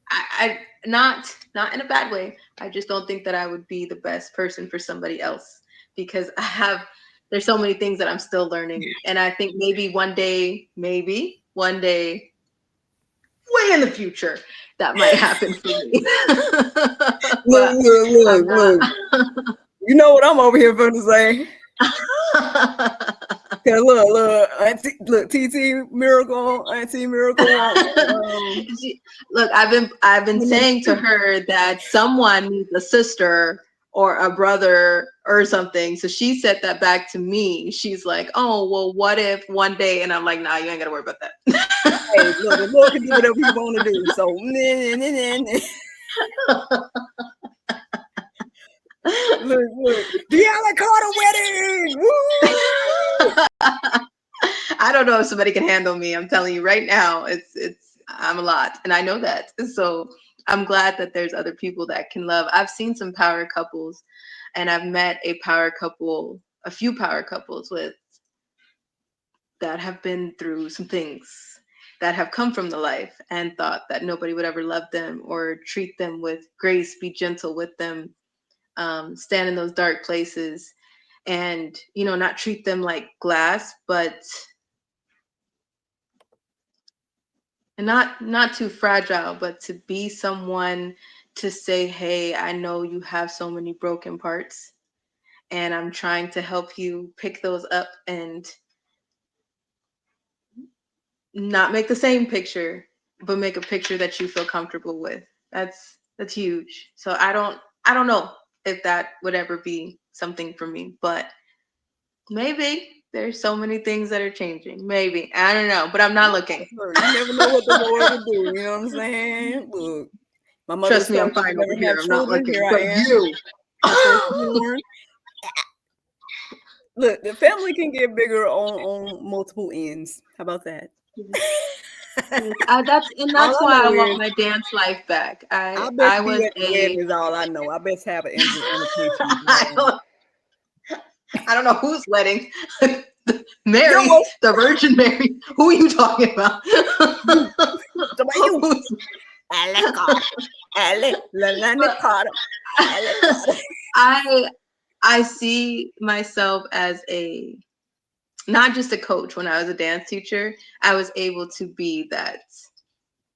B: I not in a bad way. I just don't think that I would be the best person for somebody else, because there's so many things that I'm still learning, and I think maybe one day, way in the future, that might happen for me.
A: look,
B: But
A: look,
B: I'm
A: look,
B: not.
A: look. You know what I'm over here for to say? Cause look, TT Miracle, Auntie Miracle
B: She, look, I've been
A: want
B: saying to her that someone needs a sister or a brother or something. So she said that back to me. She's like, "Oh, well, what if one day?" And I'm like, "Nah, you ain't gotta worry about
A: hey, look, the
B: that."
A: Lord can do whatever He want to do. So, look, Deanna Carter wedding. Woo!
B: I don't know if somebody can handle me. I'm telling you right now, it's I'm a lot, and I know that. So I'm glad that there's other people that can love. I've seen some power couples, and I've met a few power couples with that have been through some things that have come from the life and thought that nobody would ever love them or treat them with grace, be gentle with them, stand in those dark places, and not treat them like glass, but and not too fragile, but to be someone to say, hey, I know you have so many broken parts, and I'm trying to help you pick those up and not make the same picture, but make a picture that you feel comfortable with. That's huge. So I don't know if that would ever be something for me, but maybe there's so many things that are changing. Maybe. I don't know, but I'm not looking.
A: Look, you never know what the Lord will do. You know what I'm saying? Look, my mother
B: Trust
A: was
B: me,
A: told
B: I'm
A: me to
B: fine over
A: never
B: here.
A: have
B: I'm not
A: children.
B: looking.
A: Here I
B: But
A: am,
B: you.
A: the firstborn. Look, the family can get bigger on multiple ends. How about that?
B: Yes. Yes, that's and
A: All
B: that's
A: I
B: why
A: know
B: I want
A: is
B: my dance life back.
A: I bet
B: I
A: be
B: was
A: at the
B: a
A: wedding is all I know. I bet have an invitation.
B: I don't I don't know whose wedding. Mary,
A: Yo,
B: the Virgin Mary. Who are you talking about?
A: you, somebody you.
B: Who's-
A: Ale Carter. Ale, Lalana
B: but
A: Carter. Ale Carter.
B: I I see myself as a not just a coach. When I was a dance teacher, I was able to be that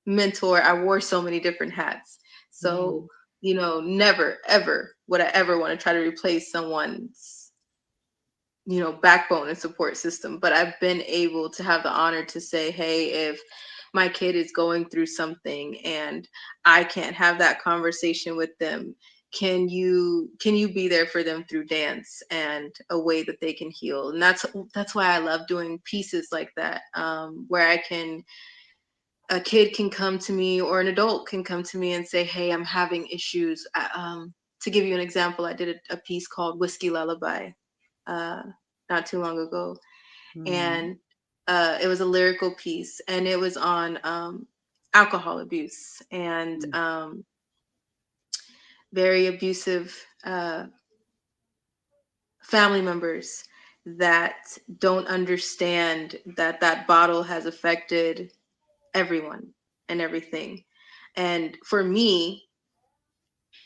B: mentor. I wore so many different hats. So,
A: Mm,
B: never ever would I ever want to try to replace someone's, backbone and support system. But I've been able to have the honor to say, hey, if my kid is going through something and I can't have that conversation with them, can you be there for them through dance and a way that they can heal? And that's why I love doing pieces like that, where a kid can come to me or an adult can come to me and say, hey, I'm having issues. To give you an example, I did a piece called Whiskey Lullaby, uh, not too long ago.
A: mm,
B: And it was a lyrical piece, and it was on alcohol abuse and
A: mm,
B: very abusive family members that don't understand that that bottle has affected everyone and everything. And for me,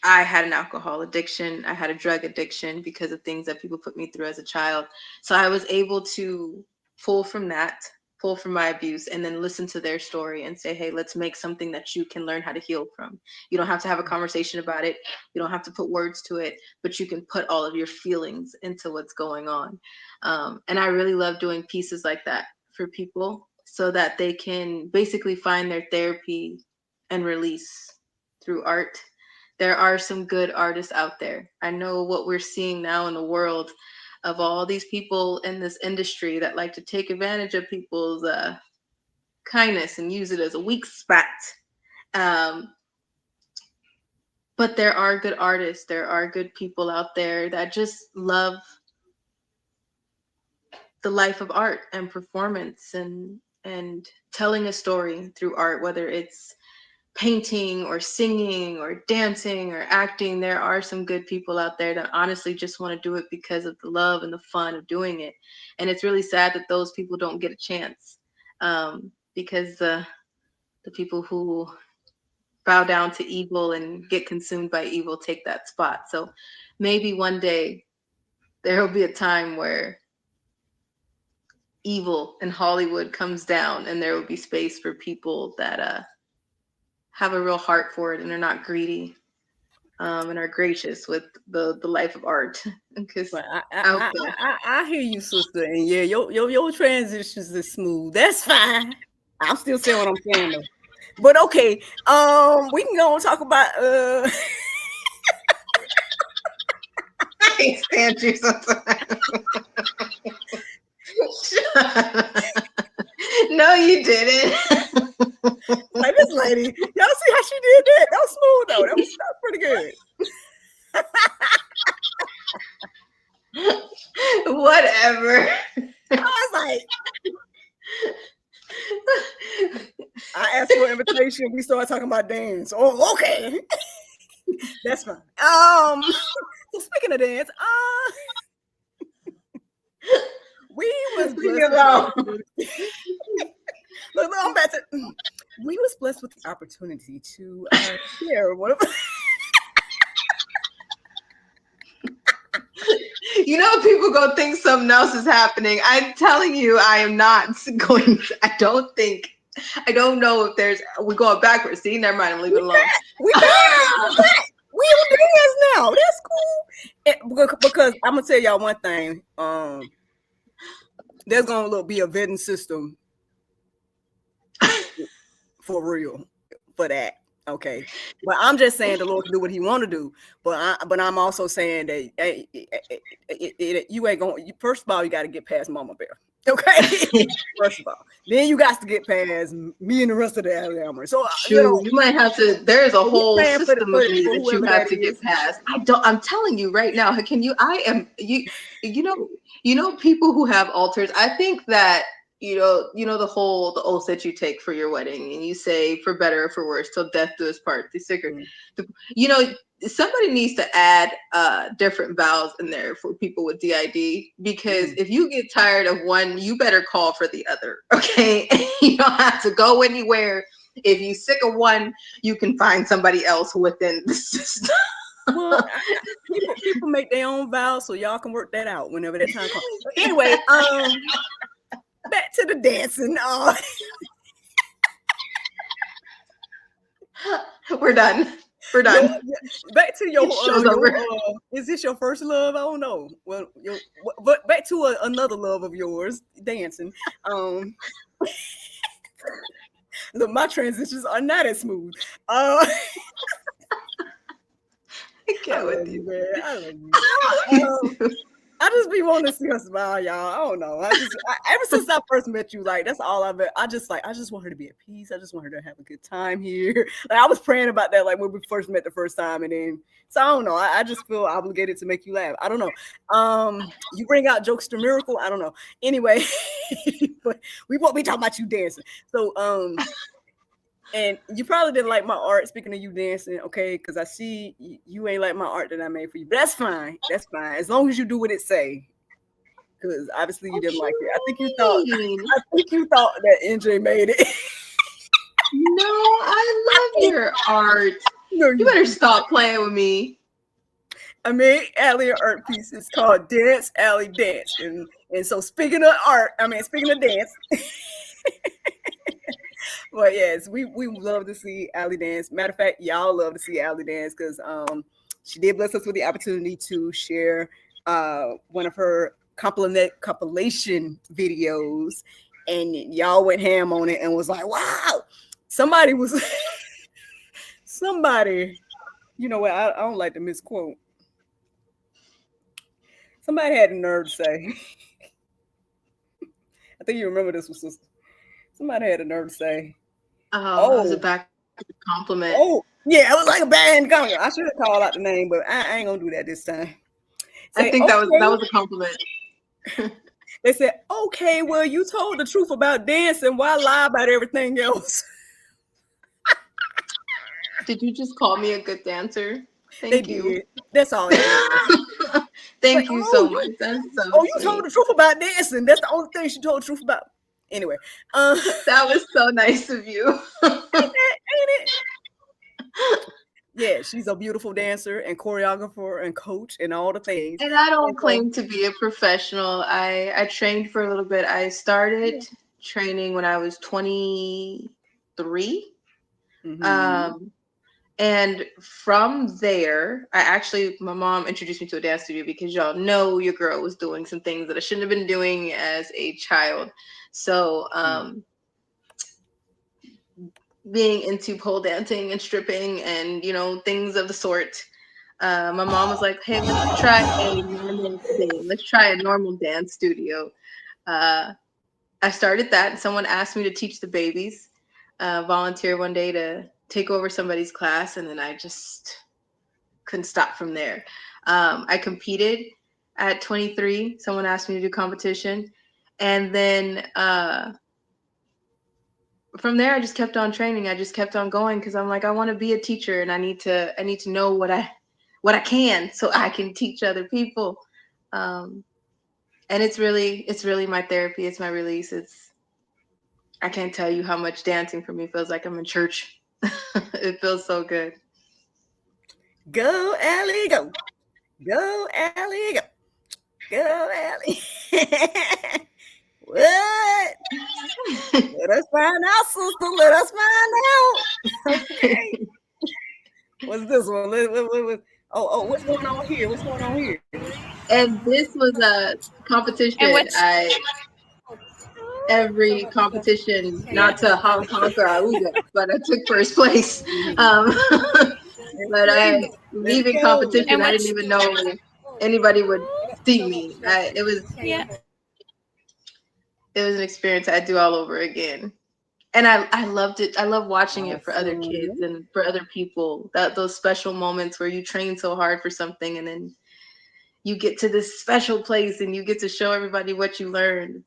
B: I had an alcohol addiction. I had a drug addiction because of things that people put me through as a child. So I was able to pull from that, pull from my abuse, and then listen to their story and say, hey, let's make something that you can learn how to heal from. You don't have to have a conversation about it. You don't have to put words to it, but you can put all of your feelings into what's going on. And I really love doing pieces like that for people so that they can basically find their therapy and release through art. There are some good artists out there. I know what we're seeing now in the world of all these people in this industry that like to take advantage of people's kindness and use it as a weak spot. Um, but there are good artists. There are good people out there that just love the life of art and performance and telling a story through art, whether it's painting or singing or dancing or acting. There are some good people out there that honestly just want to do it because of the love and the fun of doing it. And it's really sad that those people don't get a chance, because the people who bow down to evil and get consumed by evil take that spot. So maybe one day there will be a time where evil in Hollywood comes down and there will be space for people that have a real heart for it and are not greedy. and are gracious with the life of art. Because
A: But I I,
B: I hope
A: I
B: so.
A: I I hear you, sister, and yeah, your transitions is smooth. That's fine. I'm still saying what I'm saying though. But okay, we can go and talk about
B: I can't stand you sometimes. No, you didn't.
A: like this lady. Y'all see how she did that? That was smooth though. That was pretty good.
B: Whatever.
A: I was like, I asked for an invitation. We started talking about dance. Oh, okay, that's fine. So speaking of dance, we was
B: Leave me
A: blessed with the
B: alone.
A: opportunity. Look, I'm back to. We was blessed with the opportunity to share one of.
B: You know, people go think something else is happening. I'm telling you, I am not going. I don't think. I don't know if there's. We're going backwards. See, never mind. I'm leaving it alone.
A: We back. We back. We on dance now. That's cool. Because I'm gonna tell y'all one thing. There's gonna be a vetting system for real for that. Okay, but I'm just saying the Lord can do what He want to do. But I'm also saying that you ain't going. First of all, you got to get past Mama Bear. Okay, first of all, then you got to get past me and the rest of the Alabama. So
B: True. You might have to. There's a
A: we
B: whole
A: praying for
B: system of me
A: for
B: that you
A: whoever
B: have
A: that
B: to get
A: is.
B: past. I don't. I'm telling you right now. Can you? I am. You. You know. You know people who have altars. I think that the whole the oath that you take for your wedding, and you say for better or for worse till death do us part. The secret.
A: Mm,
B: The, you know. Somebody needs to add different vows in there for people with DID, because
A: mm.
B: if you get tired of one, you better call for the other. Okay, you don't have to go anywhere. If you sick of one, you can find somebody else within the system.
A: Well, people make their own vows, so y'all can work that out whenever that time comes. But anyway, back to the dancing.
B: We're done. We're
A: Yo,
B: done.
A: back to
B: Show's over.
A: is this your first love? I don't know. Well, but back to another love of yours, dancing. Um, look, my transitions are not as smooth. Uh,
B: I
A: I
B: get with
A: love you,
B: you.
A: man. I love you.
B: I love
A: Um,
B: you too.
A: I just be wanting to see her smile, y'all. I don't know. Ever since I first met you, like that's all I've been. I just want her to be at peace. I just want her to have a good time here. Like I was praying about that, like when we first met the first time, and then so I don't know. I just feel obligated to make you laugh. I don't know. You bring out jokes to miracle. I don't know. Anyway, but we won't be talking about you dancing. So and you probably didn't like my art. Speaking of you dancing, okay? Because I see you ain't like my art that I made for you. But that's fine. That's fine. As long as you do what it say. Because obviously you didn't
B: What
A: like it. I think you thought.
B: you mean?
A: I think you thought that NJ made it.
B: No, I love your art.
A: No,
B: You
A: you
B: better
A: didn't.
B: stop playing with me.
A: I made Allie an art piece. It's called Dance Alley Dance. And so speaking of art, I mean speaking of dance, well, yes, we love to see Allie dance. Matter of fact, y'all love to see Allie dance because she did bless us with the opportunity to share one of her compilation videos, and y'all went ham on it and was like, "Wow!" Somebody was somebody. You know what? I don't like to misquote. Somebody had the nerve to say, I think you remember this was sister. Somebody had the nerve to say,
B: Oh, that was a
A: "Oh,
B: back compliment.
A: oh, yeah, it was like a bad comment. I should have called out the name, but I ain't gonna do that this time."
B: I
A: Say,
B: think that
A: okay.
B: was a compliment.
A: They said, okay, well, you told the truth about dancing. Why lie about everything else?
B: Did you just call me a good dancer?
A: They
B: Thank you.
A: did. That's all that was. Like,
B: Thank you so much. That's so
A: oh, you told
B: sweet.
A: the truth about dancing. That's the only thing she told the truth about. Anyway,
B: That was so nice of you.
A: ain't it? Yeah, she's a beautiful dancer and choreographer and coach and all the things.
B: And I
A: And
B: don't
A: so,
B: claim to be a professional. I trained for a little bit. I
A: yeah.
B: started training when I was 23.
A: Mm-hmm.
B: Um, And from there, my mom introduced me to a dance studio because y'all know your girl was doing some things that I shouldn't have been doing as a child. So, being into pole dancing and stripping and, things of the sort, my mom was like, hey, let's try a normal thing. Let's try a normal dance studio. Uh, I started that, and someone asked me to teach the babies, volunteer one day to take over somebody's class, and then I just couldn't stop from there. I competed at 23. Someone asked me to do competition, and then from there, I just kept on training. I just kept on going because I'm like, I want to be a teacher, and I need to know what I can so I can teach other people. Um, and it's really my therapy. It's my release. I can't tell you how much dancing for me feels like I'm in church. It feels so good.
A: Go, Ellie, go. Go, Ellie, go. Go, Ellie. What? Let us find out, sister. Let us find out. Okay. What's this one? What's going on here? What's going on here?
B: And this was a
C: And
B: competition.
C: which
B: I Every competition, not to honk honk or auga, but I took first place. Um, but
A: Ladies, let's
B: leaving
A: go.
B: competition,
C: and
B: I didn't
C: which
B: even know anybody would see me.
C: yeah.
B: It was an experience I'd do all over again. And I loved it. I love watching it for other kids
A: Awesome.
B: and for other people. That those special moments where you train so hard for something and then you get to this special place and you get to show everybody what you learned.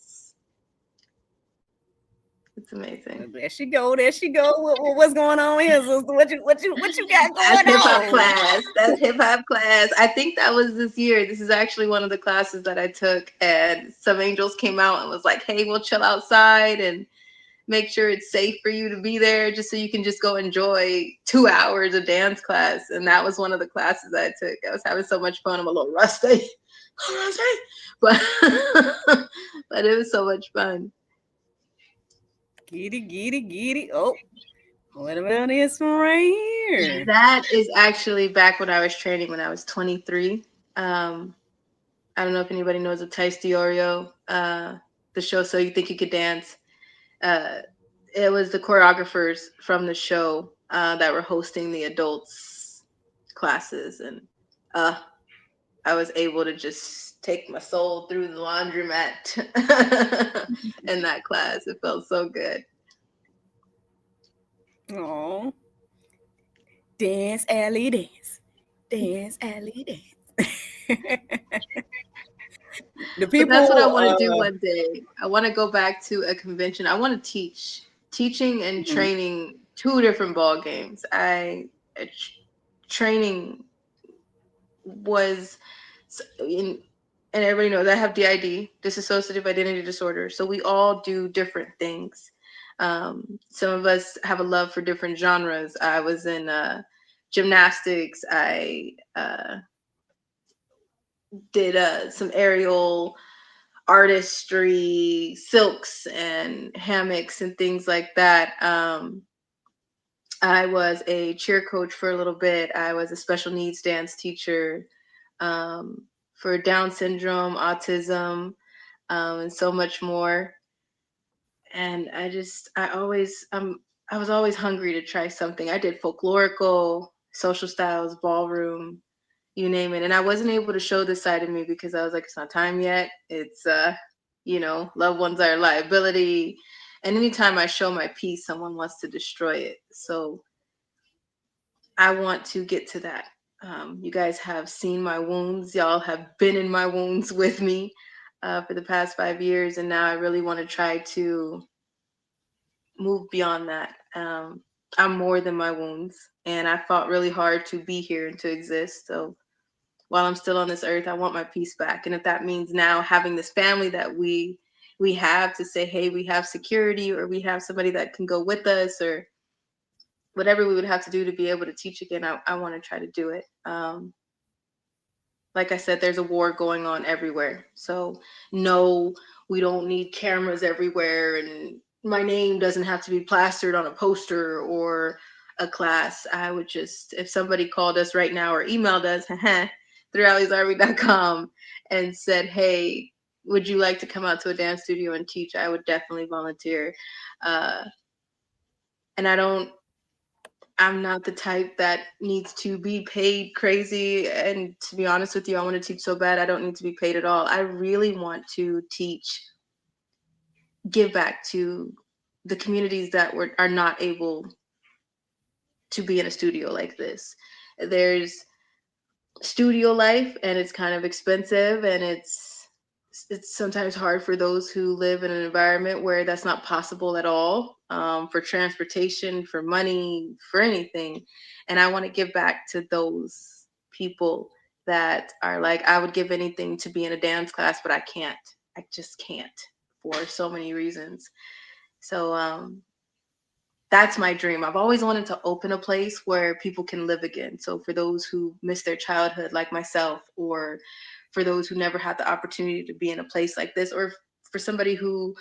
B: It's amazing.
A: There she go. There she go. What's going on here, sister? What you got
B: That's
A: going
B: hip hop
A: on?
B: class. That's hip hop class. I think that was this year. This is actually one of the classes that I took, and some angels came out and was like, "Hey, we'll chill outside and make sure it's safe for you to be there, just so you can just go enjoy 2 hours of dance class." And that was one of the classes I took. I was having so much fun. I'm a little rusty, but but it was so much fun.
A: Giddy, giddy, giddy. Oh, what about this one right here?
B: That is actually back when I was training when I was 23. Um, I don't know if anybody knows of Tice Diorio, the show So You Think You Could Dance. Uh, it was the choreographers from the show that were hosting the adults classes, and uh, I was able to just take my soul through the laundromat in that class. It felt so good.
A: Oh, dance, alley, dance. Dance, alley, dance. The
B: But that's what I
A: people,
B: want to do one day. I want to go back to a convention. I want to teach. Teaching and
A: mhm,
B: training, two different ball games. Training was in, and everybody knows I have DID, dissociative identity disorder. So we all do different things. Some of us have a love for different genres. I was in gymnastics. I did some aerial artistry, silks and hammocks and things like that. I was a cheer coach for a little bit. I was a special needs dance teacher for Down syndrome, autism, and so much more. And I was always hungry to try something. I did folklorical, social styles, ballroom, you name it. And I wasn't able to show this side of me because I was like, it's not time yet. Loved ones are a liability. And anytime I show my piece, someone wants to destroy it. So I want to get to that. You guys have seen my wounds. Y'all have been in my wounds with me for the past 5 years. And now I really want to try to move beyond that. I'm more than my wounds. And I fought really hard to be here and to exist. So while I'm still on this earth, I want my peace back. And if that means now having this family that we have to say, hey, we have security, or we have somebody that can go with us, or whatever we would have to do to be able to teach again, I want to try to do it. Like I said, there's a war going on everywhere. So no, we don't need cameras everywhere, and my name doesn't have to be plastered on a poster, or a class, I would just, if somebody called us right now or emailed us, through allysarmy.com and said, hey, would you like to come out to a dance studio and teach? I would definitely volunteer. Uh, and I'm not the type that needs to be paid crazy. And to be honest with you, I want to teach so bad. I don't need to be paid at all. I really want to teach, give back to the communities that are not able to be in a studio like this. There's studio life, and it's kind of expensive, and it's sometimes hard for those who live in an environment where that's not possible at all, for transportation, for money, for anything. And I want to give back to those people that are like, I would give anything to be in a dance class, but I can't. I just can't, for so many reasons. So that's my dream. I've always wanted to open a place where people can live again. So for those who miss their childhood, like myself, or for those who never had the opportunity to be in a place like this, or for somebody who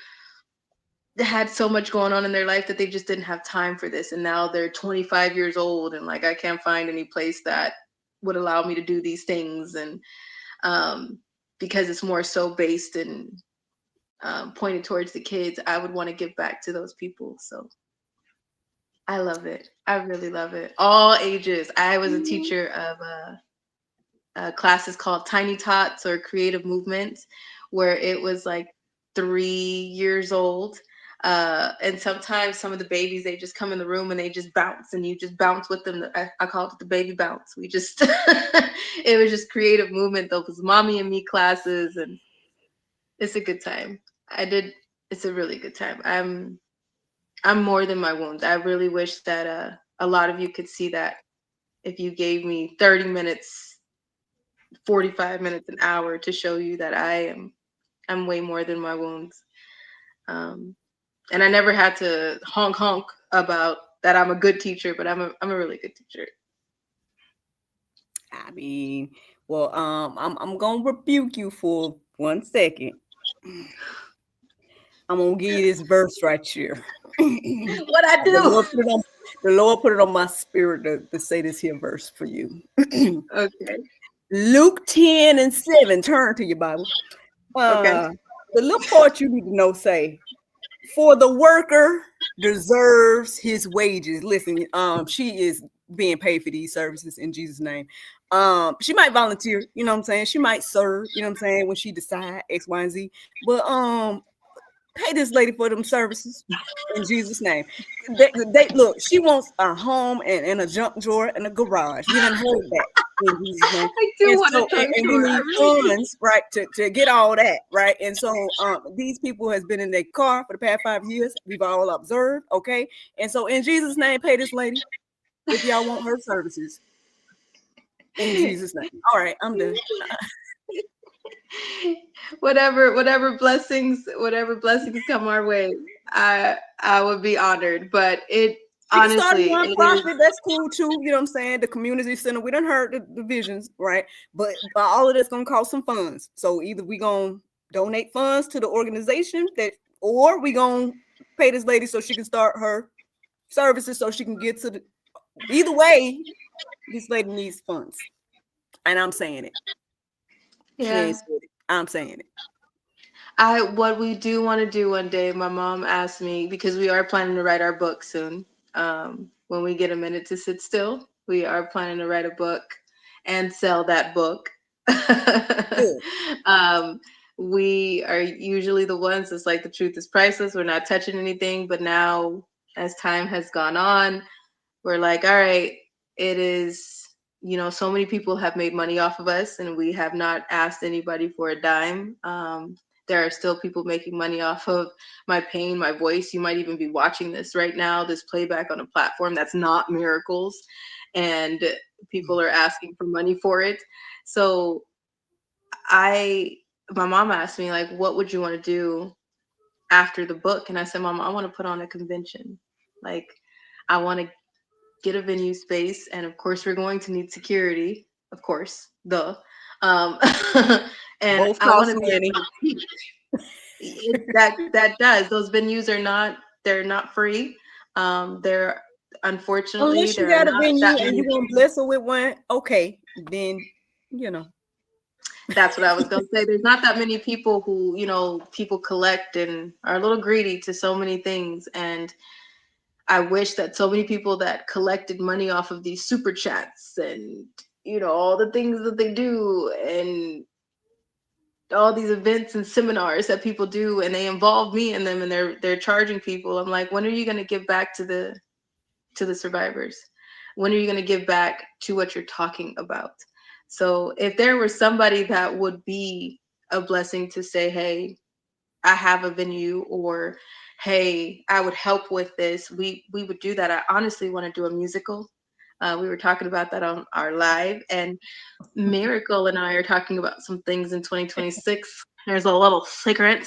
B: had so much going on in their life that they just didn't have time for this, and now they're 25 years old and like, I can't find any place that would allow me to do these things. And um, because it's more so based and pointed towards the kids, I would want to give back to those people. So I love it. I really love it. All ages. I was a teacher of classes called Tiny Tots or Creative Movements, where it was like 3 years old. And sometimes some of the babies, they just come in the room and they just bounce, and you just bounce with them. I called it the baby bounce. We just, it was just creative movement. Those mommy and me classes, and it's a good time. I did. It's a really good time. I'm more than my wounds. I really wish that a lot of you could see that if you gave me 30 minutes, 45 minutes, an hour to show you that I'm way more than my wounds. Um, and I never had to honk about that I'm a good teacher, but I'm a really good teacher.
A: I mean, well, I'm gonna rebuke you for 1 second. I'm gonna give you this verse right here. the
B: What I do?
A: Lord put it on, the Lord put it on my spirit to say this here verse for you.
B: Okay.
A: Luke 10:7. Turn to your Bible.
B: Okay.
A: Uh, the little part you need to know say, for the worker deserves his wages. Listen, she is being paid for these services in Jesus' name. She might volunteer, you know what I'm saying? She might serve, you know what I'm saying, when she decide X, Y, and Z. But pay this lady for them services in Jesus' name. They look, she wants a home and a junk drawer and a garage. We done heard that in Jesus' name.
B: I do
A: And
B: want
A: so
B: to talk
A: and
B: to
A: we
B: her. I
A: need
B: really do.
A: funds, right, to get all that, right? And so these people has been in their car for the past 5 years. We've all observed, okay? And so in Jesus' name, pay this lady if y'all want her services. In Jesus' name. All right, I'm done.
B: Whatever blessings come our way, I would be honored. But it
A: We can start a
B: honestly, it is.
A: nonprofit. That's cool too. You know what I'm saying? The community center. We done heard the visions, right? But all of that's gonna cost some funds. So either we gonna donate funds to the organization that, or we gonna pay this lady so she can start her services so she can get to the. Either way, this lady needs funds, and I'm saying it. She
B: Yeah.
A: ain't said it. I'm saying it.
B: I What we do want to do one day, my mom asked me, because we are planning to write our book soon. When we get a minute to sit still, we are planning to write a book and sell that book.
A: Good.
B: um, we are usually the ones that's like, the truth is priceless. We're not touching anything. But now, as time has gone on, we're like, all right, it is, so many people have made money off of us, and we have not asked anybody for a dime. There are still people making money off of my pain, my voice. You might even be watching this right now, this playback on a platform that's not Miracles, and people are asking for money for it. So I, my mom asked me, like, what would you want to do after the book? And I said, Mom, I want to put on a convention. Like, I want to get a venue space, and of course we're going to need security, of course, um and
A: Both
B: I want
A: cost
B: to be able
A: money.
B: to teach. That does, those venues are not, they're not free. They're Unfortunately,
A: Unless you
B: there are
A: got a
B: not that
A: venue and
B: many.
A: you want to bless her with one, okay, then you know.
B: That's what I was gonna say. There's not that many people who, people collect and are a little greedy to so many things. And I wish that so many people that collected money off of these super chats and, all the things that they do and all these events and seminars that people do, and they involve me in them, and they're charging people. I'm like, when are you gonna give back to the survivors? When are you going to give back to what you're talking about? So if there was somebody that would be a blessing to say, hey, I have a venue, or hey, I would help with this, we would do that. I honestly want to do a musical. We were talking about that on our live, and Miracle and I are talking about some things in 2026. There's a little secret.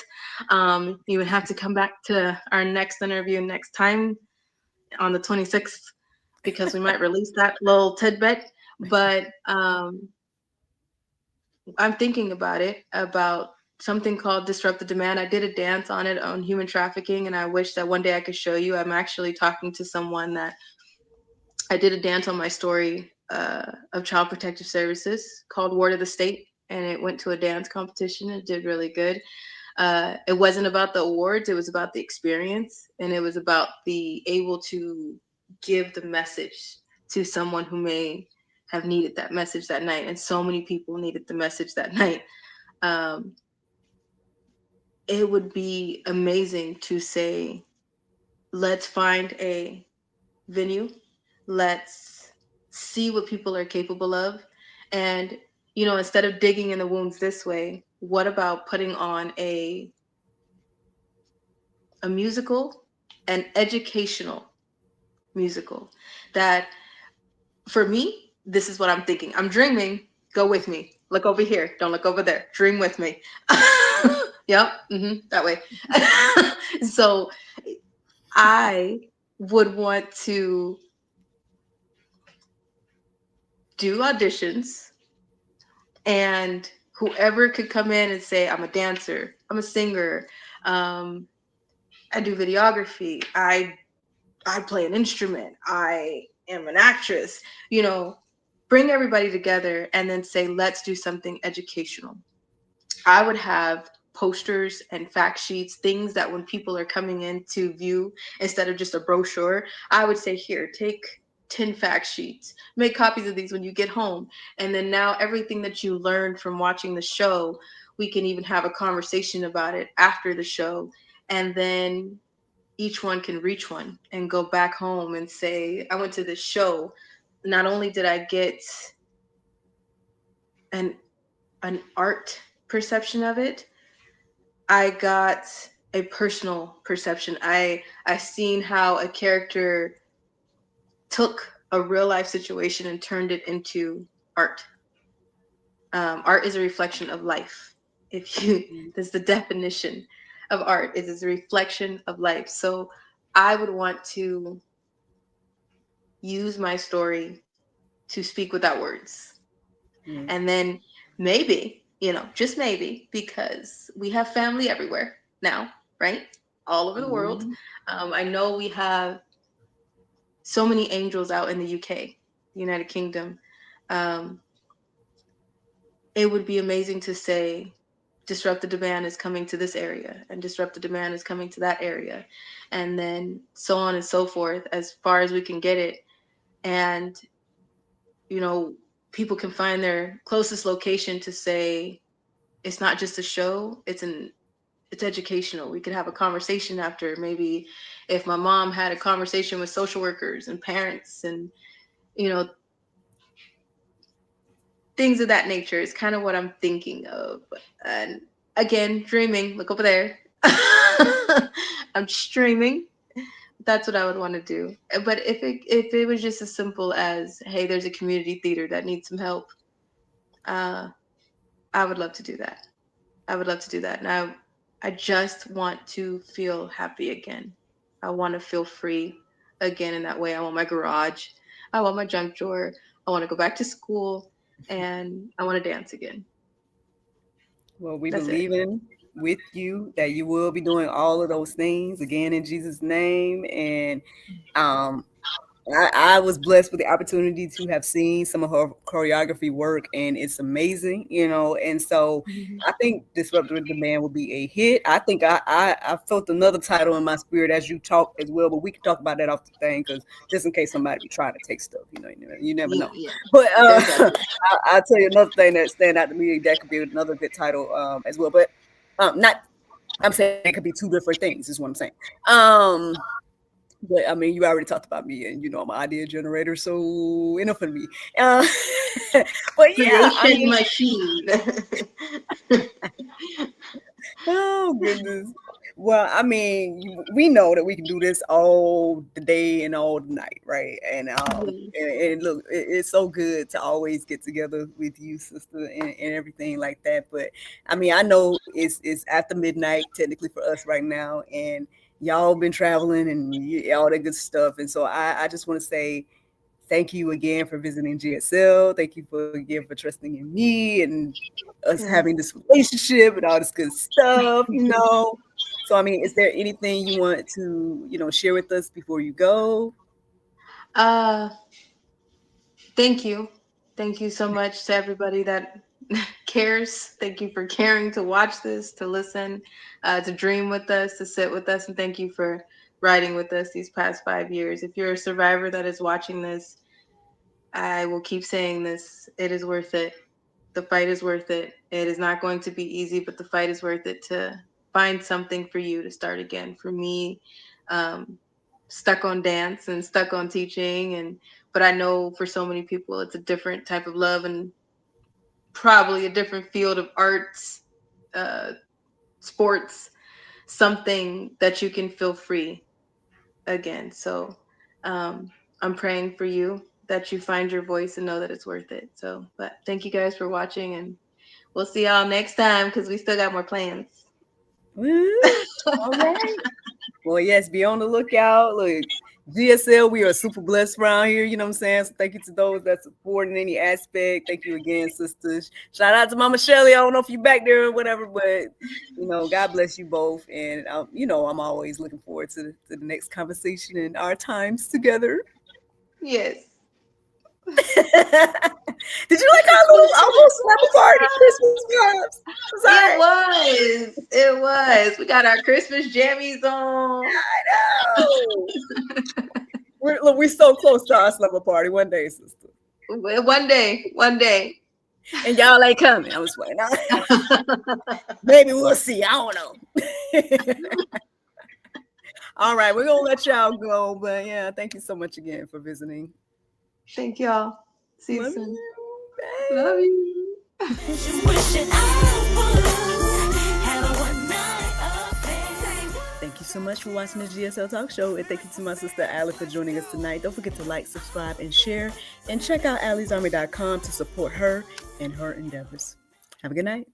B: You would have to come back to our next interview next time on the 26th, because we might release that little tidbit. But I'm thinking about it, about something called Disrupt the Demand. I did a dance on it on human trafficking, and I wish that one day I could show you. I'm actually talking to someone that I did a dance on my story of Child Protective Services called Ward of the State, and it went to a dance competition. It did really good. It wasn't about the awards, it was about the experience, and it was about the able to give the message to someone who may have needed that message that night. And so many people needed the message that night. um, it would be amazing to say, let's find a venue, let's see what people are capable of. And instead of digging in the wounds this way, what about putting on a musical, an educational musical, that, for me, this is what I'm thinking. I'm dreaming. Go with me. Look over here. Don't look over there. Dream with me. Yep. That way. So I would want to do auditions, and whoever could come in and say, I'm a dancer, I'm a singer, um, I do videography, I play an instrument, I am an actress, bring everybody together and then say, let's do something educational. I would have posters and fact sheets, things that when people are coming in to view, instead of just a brochure, I would say, here, take 10 fact sheets, make copies of these when you get home. And then now everything that you learned from watching the show, we can even have a conversation about it after the show. And then each one can reach one and go back home and say, I went to this show. Not only did I get an an art perception of it, I got a personal perception. I seen how a character took a real life situation and turned it into art. Art is a reflection of life. If you, that's the definition of art. It is a reflection of life. So I would want to use my story to speak without words.
A: Mm.
B: And then maybe, just maybe, because we have family everywhere now, right? All over the world.
A: Mm.
B: I know we have so many angels out in the UK, the United Kingdom. Um, it would be amazing to say, Disrupt the Demand is coming to this area, and Disrupt the Demand is coming to that area. And then so on and so forth, as far as we can get it. And, you know, people can find their closest location to say, it's not just a show, it's educational. We could have a conversation after. Maybe if my mom had a conversation with social workers and parents and, you know, things of that nature is kind of what I'm thinking of. And again, dreaming, look over there. I'm just dreaming. That's what I would want to do. But if it was just as simple as, hey, there's a community theater that needs some help, uh, I would love to do that. I would love to do that. And I just want to feel happy again. I want to feel free again in that way. I want my garage. I want my junk drawer. I want to go back to school, and I want to dance again.
A: Well, we
B: That's it.
A: believe in with you that you will be doing all of those things again in Jesus' name. And um, I was blessed with the opportunity to have seen some of her choreography work, and it's amazing, And so
B: Mhm.
A: I think Disruptor with Demand will be a hit. I think I felt another title in my spirit as you talk as well, but we can talk about that off the thing because just in case somebody be trying to take stuff, you never
B: Yeah,
A: know.
B: yeah.
A: But
B: There's that too.
A: I'll tell you another thing that stand out to me that could be another good title as well. But not I'm saying it could be two different things, is what I'm saying. Um, but I mean, you already talked about me, and I'm an idea generator, so enough of me. Uh, but yeah, I
B: Creation
A: mean,
B: machine.
A: oh goodness. Well, I mean, we know that we can do this all the day and all the night, right?
B: Yes.
A: And look, it's so good to always get together with you, sister, and everything like that. But I mean, I know it's after midnight technically for us right now, and y'all been traveling and all that good stuff. And so I just want to say thank you again for visiting GSL. Thank you for again for trusting in me and us having
B: Yes.
A: this relationship and all this good stuff. So I mean, is there anything you want to, share with us before you go?
B: Uh, Thank you. Thank you so much to everybody that cares. Thank you for caring to watch this, to listen, to dream with us, to sit with us, and thank you for riding with us these past 5 years. If you're a survivor that is watching this, I will keep saying this. It is worth it. The fight is worth it. It is not going to be easy, but the fight is worth it to find something for you to start again. For me, um, stuck on dance and stuck on teaching, but I know for so many people it's a different type of love and probably a different field of arts, uh, sports, something that you can feel free again. So um, I'm praying for you that you find your voice and know that it's worth it. So, but thank you guys for watching, and we'll see y'all next time because we still got more plans.
A: Woo! All right. Well, yes, be on the lookout. Look, GSL, we are super blessed around here. You know what I'm saying? So thank you to those that support in any aspect. Thank you again, sisters. Shout out to Mama Shelly. I don't know if you're back there or whatever, but God bless you both. And I'm always looking forward to the next conversation and our times together.
B: Yes.
A: Did you like our little slumber party Christmas vibes? I'm
B: It
A: sorry.
B: was. It was. We got our Christmas jammies on.
A: I know. We're so close to our slumber party one day, sister.
B: One day. One day.
A: And y'all ain't coming. I was playing. Maybe we'll see. I don't know. All right, we're gonna let y'all go. But yeah, thank you so much again for visiting.
B: Thank y'all. See you
A: Love
B: soon.
A: you.
B: Love
A: Bye.
B: you.
C: Just wishing I would have a one night affair.
A: Thank you so much for watching the GSL Talk Show. And thank you to my sister Allie for joining us tonight. Don't forget to like, subscribe, and share. And check out Allie'sArmy.com to support her and her endeavors. Have a good night.